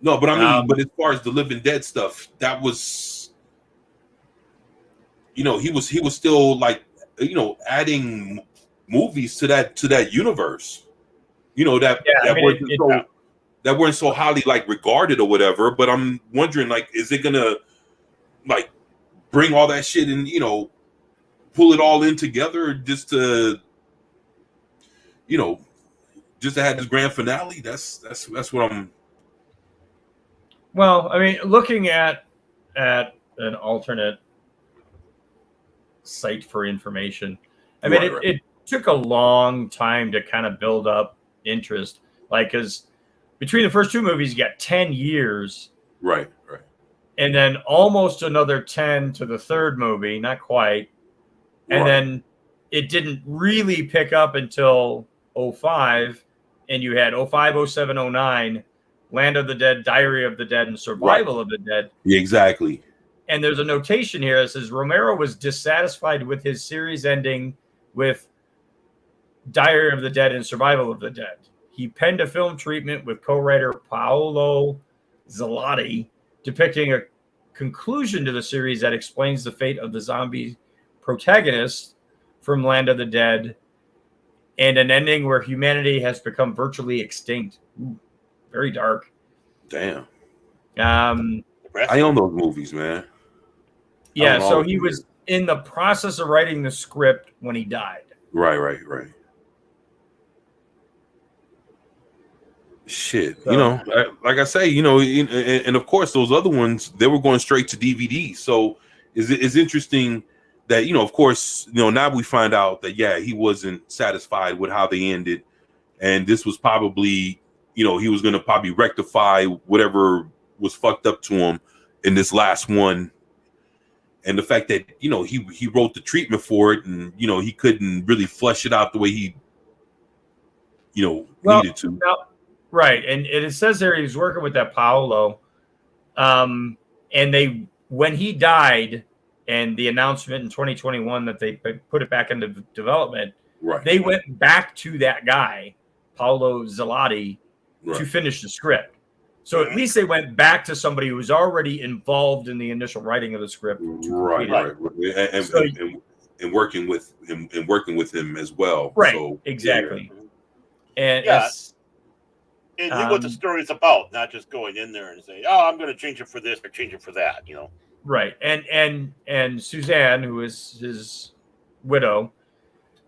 No, but I mean, but as far as the Living Dead stuff, that was, he was still like, adding movies to that universe. That weren't so highly like regarded or whatever. But I'm wondering, like, is it gonna like bring all that shit and pull it all in together just to just to have this grand finale? That's what I'm. Well, I mean, looking at an alternate site for information, I mean, it took a long time to kind of build up interest, like, because between the first 2 movies, you got 10 years, right, and then almost another 10 to the third movie, not quite, and then it didn't really pick up until 05, and you had 05, 07, 09, Land of the Dead, Diary of the Dead, and Survival of the Dead. Yeah, exactly. And there's a notation here that says Romero was dissatisfied with his series ending with Diary of the Dead and Survival of the Dead. He penned a film treatment with co-writer Paolo Zalotti, depicting a conclusion to the series that explains the fate of the zombie protagonists from Land of the Dead, and an ending where humanity has become virtually extinct. Ooh, very dark. Damn. I own those movies, man. Yeah, so he was in the process of writing the script when he died. Right. Shit, so, like I say, and of course those other ones, they were going straight to DVD. So it's interesting that of course now we find out that he wasn't satisfied with how they ended, and this was probably he was going to probably rectify whatever was fucked up to him in this last one. And the fact that he wrote the treatment for it, and he couldn't really flesh it out the way he needed to. No, right, and it says there he was working with that Paolo, and when he died, and the announcement in 2021 that they put it back into development, they went back to that guy, Paolo Zalotti, to finish the script. So at least they went back to somebody who was already involved in the initial writing of the script. Right. And working with him as well. Right. So, exactly. And and knew what the story is about, not just going in there and saying, "Oh, I'm going to change it for this or change it for that." Right. And Suzanne, who is his widow,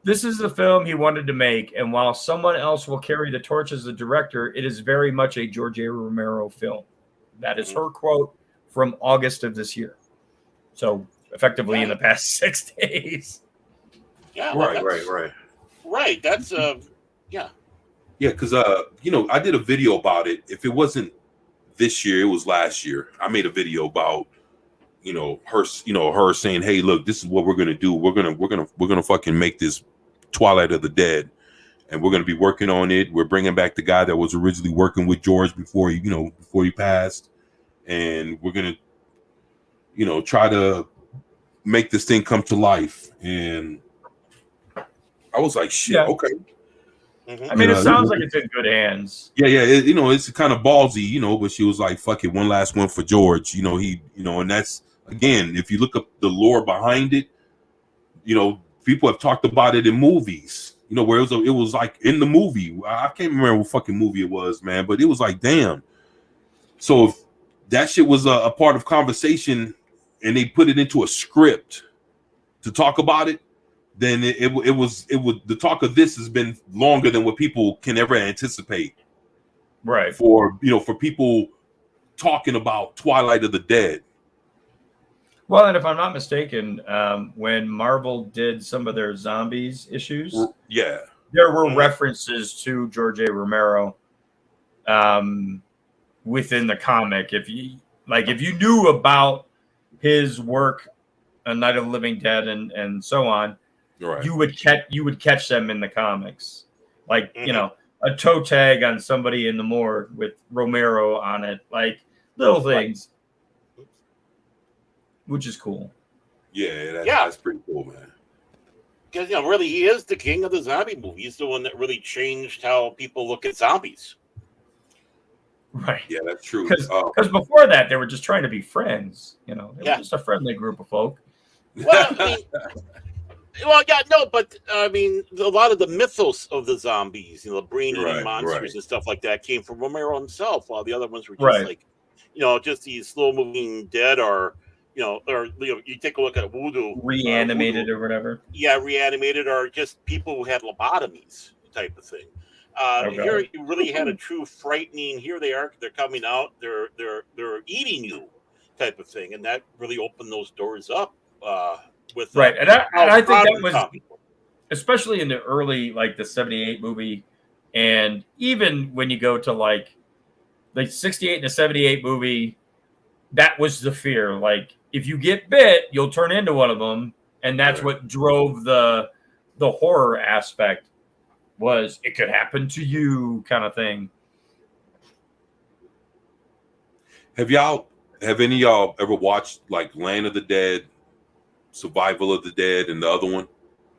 this is the film he wanted to make, and while someone else will carry the torch as the director, it is very much a George A. Romero film. That is her quote from August of this year. So effectively in the past 6 days. Yeah, well, right. That's yeah. Yeah, because I did a video about it. If it wasn't this year, it was last year. I made a video about her saying, "Hey, look, this is what we're gonna do. We're gonna fucking make this Twilight of the Dead, and we're gonna be working on it. We're bringing back the guy that was originally working with George before he passed, and we're gonna try to make this thing come to life." And I was like, "Shit, okay." I mean, it sounds like it's in good hands. Yeah. It's kind of ballsy, but she was like, "Fuck it, one last one for George." And that's again, if you look up the lore behind it, people have talked about it in movies. Where it was like in the movie. I can't remember what fucking movie it was, man, but it was like, damn. So if that shit was a part of conversation, and they put it into a script to talk about it, then it was the talk of this has been longer than what people can ever anticipate. Right. For people talking about Twilight of the Dead. Well, and if I'm not mistaken, when Marvel did some of their zombies issues, there were references to George A. Romero within the comic. If you knew about his work on Night of the Living Dead and so on, right, you would catch them in the comics, like a toe tag on somebody in the morgue with Romero on it, like little things, which is cool. Yeah, that's pretty cool, man. Because really, he is the king of the zombie movie. He's the one that really changed how people look at zombies. Right. Yeah, that's true. Because before that, they were just trying to be friends. They were just a friendly group of folk. Well, but I mean, a lot of the mythos of the zombies, the brain-eating monsters and stuff like that, came from Romero himself. While the other ones were just just these slow-moving dead, or you take a look at Voodoo, reanimated or whatever. Yeah, reanimated, or just people who had lobotomies, type of thing. Here you really had a true frightening. Here they are. They're coming out. They're eating you, type of thing, and that really opened those doors up. With right, and I think that was especially in the early, like the '78 movie, and even when you go to like the '68 and the '78 movie, that was the fear. Like if you get bit, you'll turn into one of them, and that's what drove the horror aspect. Was it could happen to you, kind of thing. Have any of y'all ever watched like Land of the Dead, Survival of the Dead, and the other one?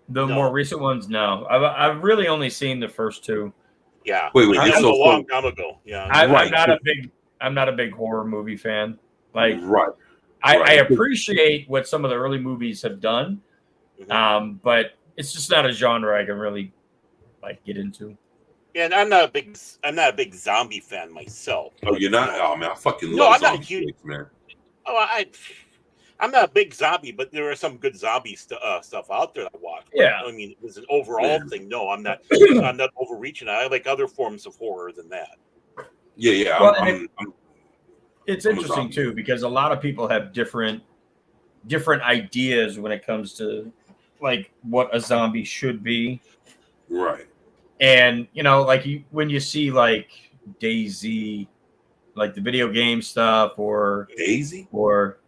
The more recent ones, no. I've really only seen the first two. Yeah. Wait, this was a long time ago. Yeah. I'm not a big horror movie fan. Like, I appreciate what some of the early movies have done, but it's just not a genre I can really get into. Yeah, and I'm not a big zombie fan myself. Oh, you're not? Oh man, I fucking love zombie flicks, man. Oh, I'm not a big zombie, but there are some good zombie stuff out there that I watch. Yeah, I mean, as an overall thing, no, I'm not overreaching. I like other forms of horror than that. Yeah. Well, it's interesting too, because a lot of people have different ideas when it comes to like what a zombie should be. Right. And when you see like DayZ, like the video game stuff, or DayZ, or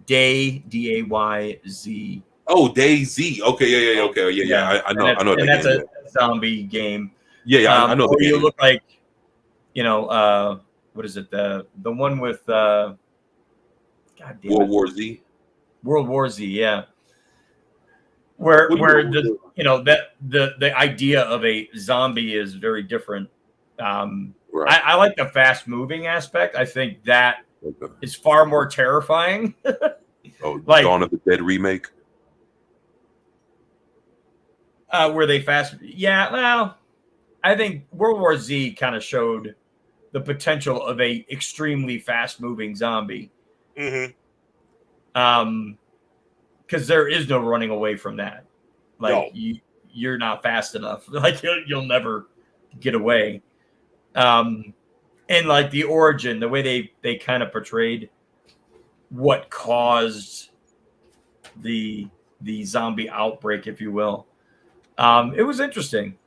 DayZ. Oh, DayZ. Okay, yeah. Okay, yeah. I know. And that's a zombie game. Yeah. I know. Or you look like, what is it? The one with God damn World War Z. World War Z, yeah. Where the idea of a zombie is very different. I like the fast moving aspect. I think that is far more terrifying. Like Dawn of the Dead remake. Where they fast? Yeah, well, I think World War Z kind of showed the potential of a extremely fast moving zombie. Because there is no running away from that. Like you're not fast enough. Like you'll never get away. And and like the origin, the way they kind of portrayed what caused the zombie outbreak, if you will. It was interesting.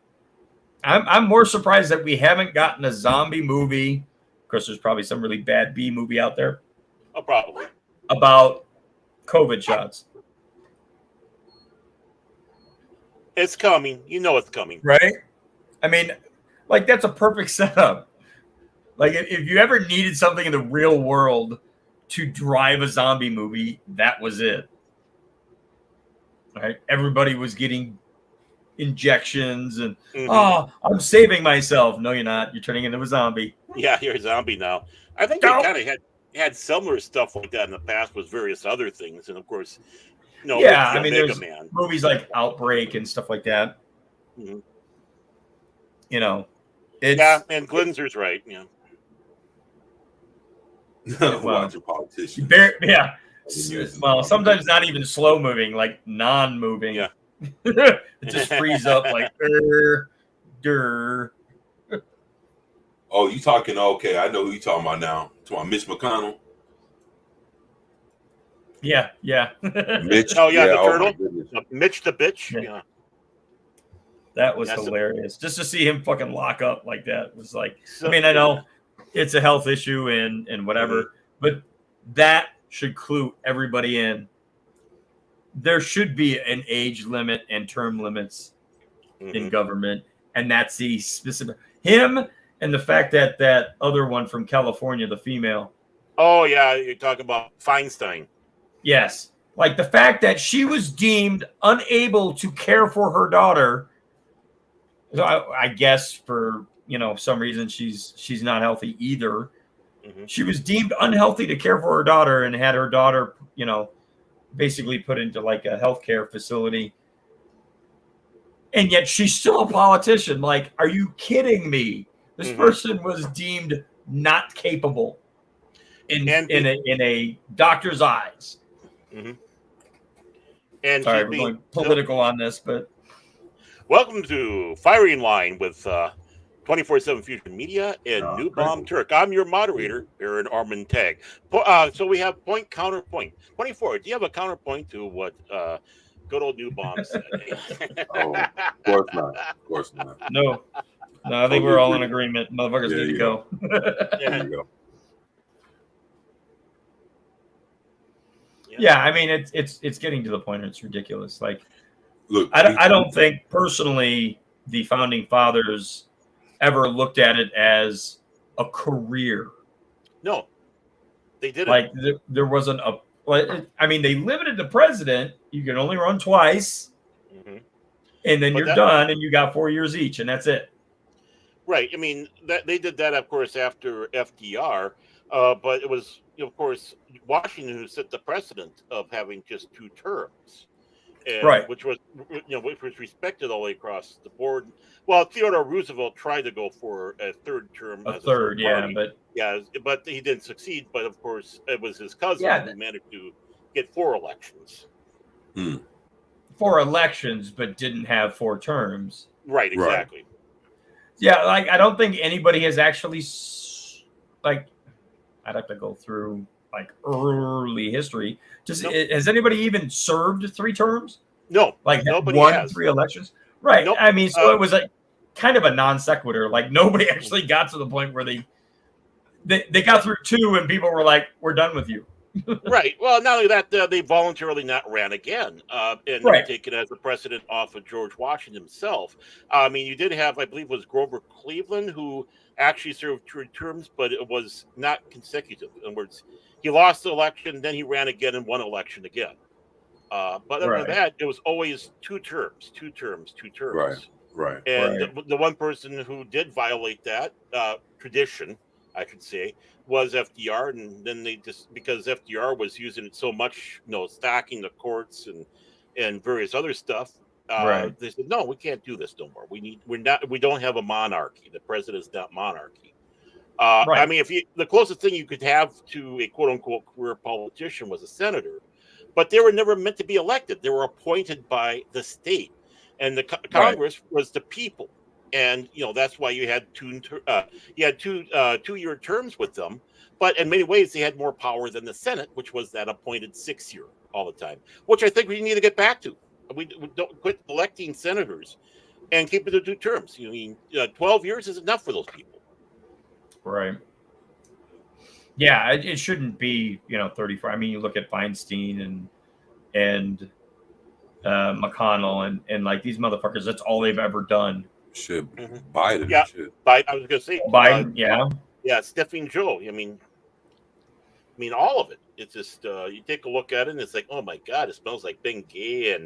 I'm more surprised that we haven't gotten a zombie movie. Of course, there's probably some really bad B movie out there. Oh, probably. About COVID shots. It's coming. You know it's coming. Right? I mean, like, that's a perfect setup. Like, if you ever needed something in the real world to drive a zombie movie, that was it. Right? Everybody was getting injections and, oh, I'm saving myself. No, you're not. You're turning into a zombie. Yeah, you're a zombie now. I think they kind of had similar stuff like that in the past with various other things. And, of course, yeah, I mean, there's movies like Outbreak and stuff like that. Mm-hmm. And Glinzer's right. Yeah. Watch a politician. Yeah. Well, sometimes not even slow moving, like non-moving. Yeah. It just frees up like Oh, you talking? Okay, I know who you talking about now. To Mitch McConnell. Yeah. Mitch. Oh yeah, the turtle. Mitch the bitch. Yeah. That was hilarious. Just to see him fucking lock up like that was like. I mean, I know it's a health issue and whatever, but that should clue everybody in. There should be an age limit and term limits in government, and that's the specific him and the fact that that other one from California, the female. Oh yeah, you're talking about Feinstein. Yes, like the fact that she was deemed unable to care for her daughter. I guess for some reason she's not healthy either. She was deemed unhealthy to care for her daughter and had her daughter, basically put into like a healthcare facility. And yet she's still a politician. Like, are you kidding me? This person was deemed not capable in a doctor's eyes. And sorry, we're going political on this, but welcome to Firing Line with 24/7 Fusion Media and New Bomb Turk. I'm your moderator, Aaron Armand Tag. So we have point counterpoint. 24. Do you have a counterpoint to what good old New Bomb said? Oh, of course not. Of course not. No, I think we're all in agreement. Motherfuckers need to go. There you go. Yeah, I mean it's getting to the point where it's ridiculous. Like, look, I don't think personally the founding fathers ever looked at it as a career. No, they didn't. Like there wasn't a. I mean, they limited the president. You can only run twice, and then you're done, and you got 4 years each, and that's it. Right. I mean, they did that, of course, after FDR, but it was, of course, Washington who set the precedent of having just 2 terms. And, which was respected all the way across the board. Well, Theodore Roosevelt tried to go for a third term. But he didn't succeed. But of course, it was his cousin who managed to get 4 elections. 4 elections, but didn't have 4 terms. Right. Exactly. Right. Yeah, like I don't think anybody has actually I'd have to go through like early history. Has anybody even served 3 terms? No, like nobody won has. 3 elections. Right. Nope. I mean, so it was like kind of a non sequitur. Like nobody actually got to the point where they got through 2 and people were like, "We're done with you." Right. Well, not only that, they voluntarily not ran again, and taken as a precedent off of George Washington himself. I mean, you did have, I believe, it was Grover Cleveland who actually served 3 terms, but it was not consecutive. In other words, he lost the election, then he ran again and won election again. But other than that, it was always 2 terms, 2 terms, 2 terms. Right. And the one person who did violate that tradition, I should say, was FDR, and then they just, because FDR was using it so much, stacking the courts and various other stuff, they said, no, we can't do this no more. We don't have a monarchy. The president's not monarchy. I mean, the closest thing you could have to a quote unquote career politician was a senator, but they were never meant to be elected. They were appointed by the state, and the Congress was the people. and that's why you had two-year terms with them. But in many ways, they had more power than the Senate, which was that appointed 6-year all the time, which I think we need to get back to. We don't quit electing senators and keep it to 2 terms. 12 years is enough for those people. Right. Yeah, it shouldn't be 34. I mean, you look at Feinstein and McConnell and like these motherfuckers. That's all they've ever done. Shit, Biden. Yeah, Shit. I was gonna say Biden. Sniffing Joe. I mean, all of it. It's just you take a look at it, and it's like, oh my god, it smells like being gay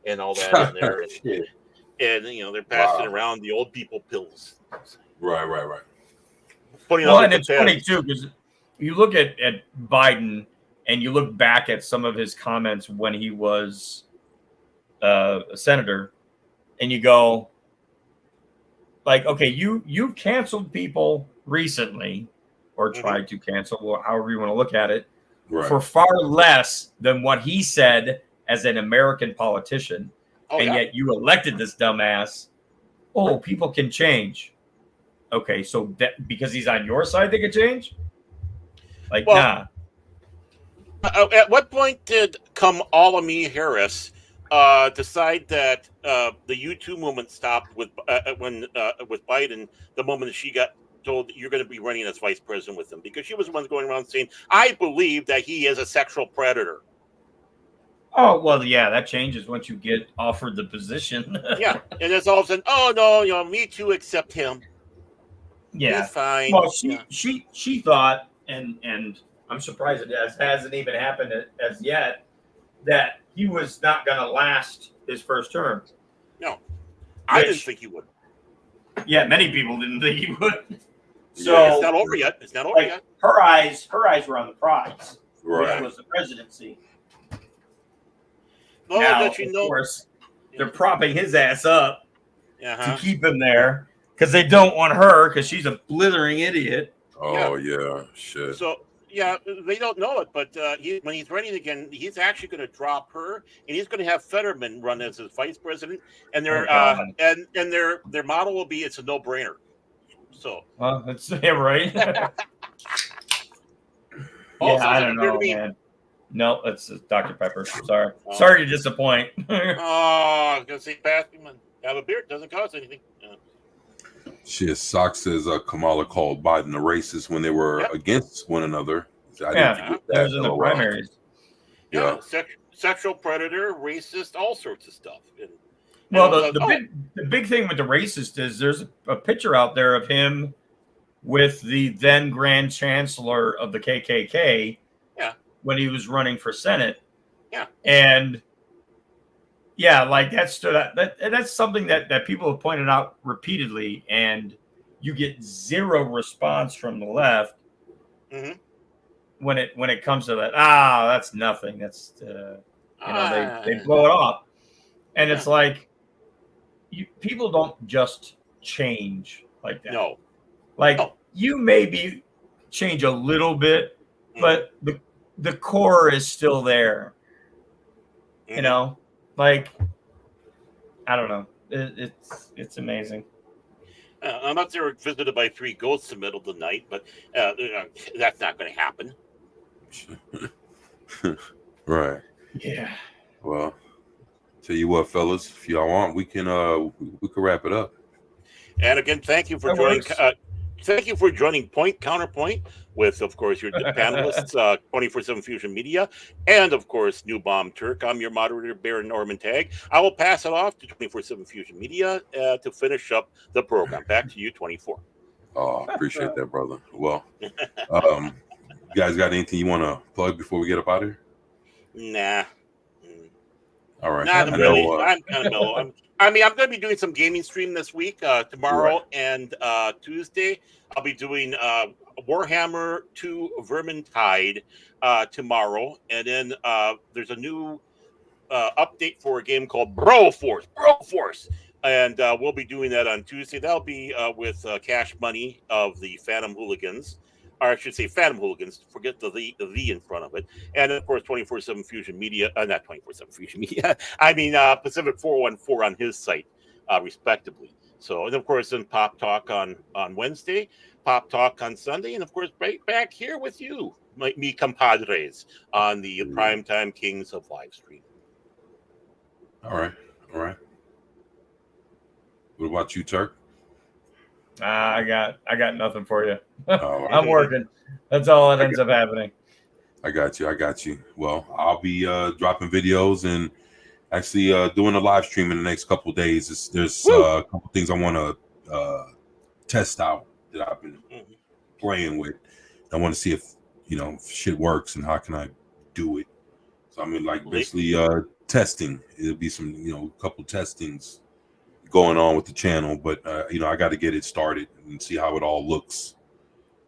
and all that in there. And they're passing around the old people pills. Right. And it's funny too because you look at Biden and you look back at some of his comments when he was a senator, and you go, like, okay, you've canceled people recently, or tried to cancel, or however you want to look at it, for far less than what he said as an American politician. Yet you elected this dumbass. Oh, people can change. Okay, so that because he's on your side, they can change? Nah. At what point did Kamala Harris decide that the U2 movement stopped with Biden the moment that she got told that you're going to be running as vice president with him? Because she was the one going around saying, I believe that he is a sexual predator. Oh, well, yeah, that changes once you get offered the position. Yeah, and it's all of a sudden, oh, no, me too, accept him. Yeah. He's fine. Well, she thought, and I'm surprised it hasn't even happened as yet, that he was not going to last his first term. No, I didn't think he would. Yeah, many people didn't think he would. So it's not over yet. Her eyes were on the prize, which was the presidency. Well, now, of course, they're propping his ass up to keep him there because they don't want her because she's a blithering idiot. Oh yeah, shit. So they don't know it, but when he's running again, he's actually going to drop her, and he's going to have Fetterman run as his vice president, and their their model will be it's a no-brainer. So that's right. I don't know, man. No, it's Dr. Pepper. Sorry. Sorry to disappoint. I was going to say, Passman, have a beer. It doesn't cost anything. Shit, Sock says Kamala called Biden a racist when they were against one another. That was in the primaries. Yeah. Sexual predator, racist, all sorts of stuff. The big thing with the racist is there's a picture out there of him with the then Grand Chancellor of the KKK. When he was running for Senate. And that stood out. That's something that people have pointed out repeatedly, and you get zero response from the left when it comes to that. That's nothing. That's they blow it off. And it's like people don't just change like that. No. You maybe change a little bit, but the core is still there. I don't know. It's amazing. I'm not there visited by 3 ghosts in the middle of the night, but that's not going to happen. Right. Yeah. Well, tell you what, fellas, if y'all want, we can wrap it up. And again, thank you for joining. Thank you for joining Point Counterpoint with, of course, your panelists, 24/7 Fusion Media, and, of course, New Bomb Turk. I'm your moderator, Baron Norman Tagg. I will pass it off to 24/7 Fusion Media to finish up the program. Back to you, 24. Oh, appreciate that, brother. Well, you guys got anything you want to plug before we get up out of here? Nah. All right. I'm kind of mellow. I'm going to be doing some gaming stream this week, tomorrow and Tuesday. I'll be doing Warhammer 2 Vermintide tomorrow. And then there's a new update for a game called Bro Force. And we'll be doing that on Tuesday. That'll be with Cash Money of the Phantom Hooligans. Or I should say Phantom Hooligans. Forget the V in front of it. And, of course, 24/7 Fusion Media. Not 24/7 Fusion Media. I mean Pacific 414 on his site, respectively. So, and of course, then Pop Talk on Wednesday, Pop Talk on Sunday, and of course, right back here with you, me compadres, on the Primetime Kings of Live Stream. All right. All right. What about you, Turk? I got nothing for you. All I'm right. working. That's all that ends up happening. I got you. I got you. Well, I'll be dropping videos and actually doing a live stream in the next couple of days. There's a couple things I want to test out that I've been playing with. I want to see if if shit works and how can I do it. So I mean, like basically testing. It'll be some couple testings going on with the channel, but I got to get it started and see how it all looks.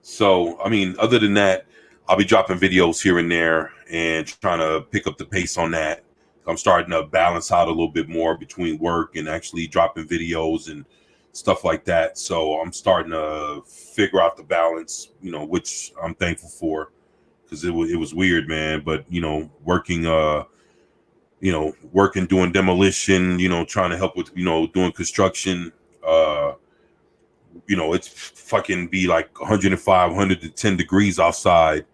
So I mean, other than that, I'll be dropping videos here and there and trying to pick up the pace on that. I'm starting to balance out a little bit more between work and actually dropping videos and stuff like that. So I'm starting to figure out the balance, which I'm thankful for, because it was weird, man. But working doing demolition, trying to help with doing construction, it's fucking be like 105, 110 degrees outside.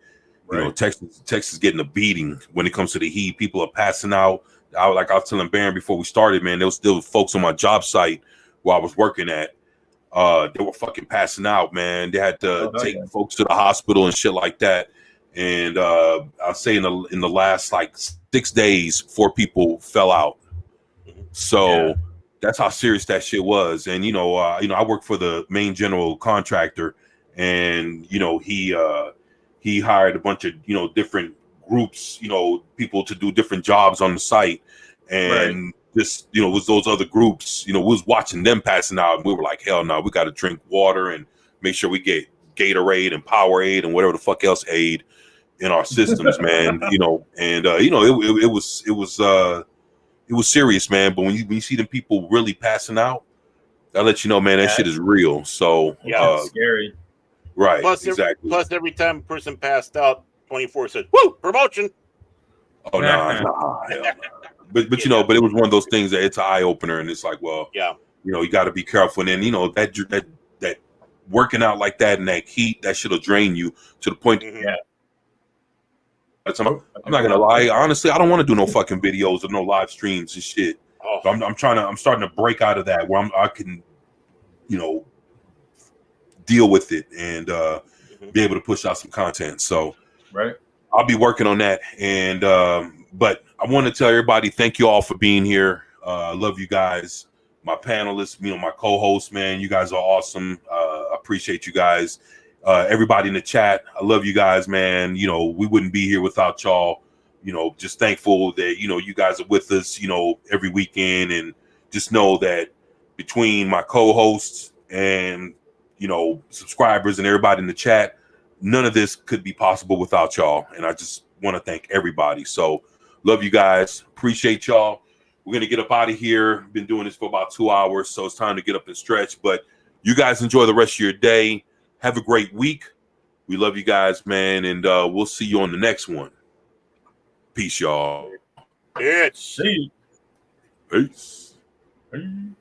Right. Texas getting a beating when it comes to the heat. People are passing out. I was telling Baron before we started, man, there was still folks on my job site where I was working at. They were fucking passing out, man. They had to take folks to the hospital and shit like that. And I'll say in the last like 6 days, 4 people fell out. So that's how serious that shit was. And I work for the main general contractor, and he hired a bunch of different groups, people to do different jobs on the site, and this was those other groups, we was watching them passing out, and we were like, hell no, we got to drink water and make sure we get Gatorade and Powerade and whatever the fuck else aid in our systems, man. It was serious, man. But when you see them people really passing out, that lets you know, man, that shit is real. So it's scary. Right. Exactly. Plus, every time a person passed out, 24 said, "Woo, promotion." Oh no, hell no. But but it was one of those things that it's an eye opener, and it's like, well, you got to be careful. And then that working out like that in that heat, that shit'll drain you to the point. I'm not gonna lie. Honestly, I don't want to do no fucking videos or no live streams and shit. So I'm starting to break out of that where I can, deal with it and be able to push out some content. So I'll be working on that. And but I want to tell everybody, thank you all for being here. Love you guys, my panelists, my co-hosts, man. You guys are awesome. Appreciate you guys. Everybody in the chat, I love you guys, man. We wouldn't be here without y'all. Just thankful that you guys are with us, every weekend, and just know that between my co-hosts and subscribers and everybody in the chat, none of this could be possible without y'all. And I just want to thank everybody. So love you guys. Appreciate y'all. We're gonna get up out of here. Been doing this for about 2 hours, so it's time to get up and stretch. But you guys enjoy the rest of your day. Have a great week. We love you guys, man, and we'll see you on the next one. Peace, y'all. Peace. Peace. Peace.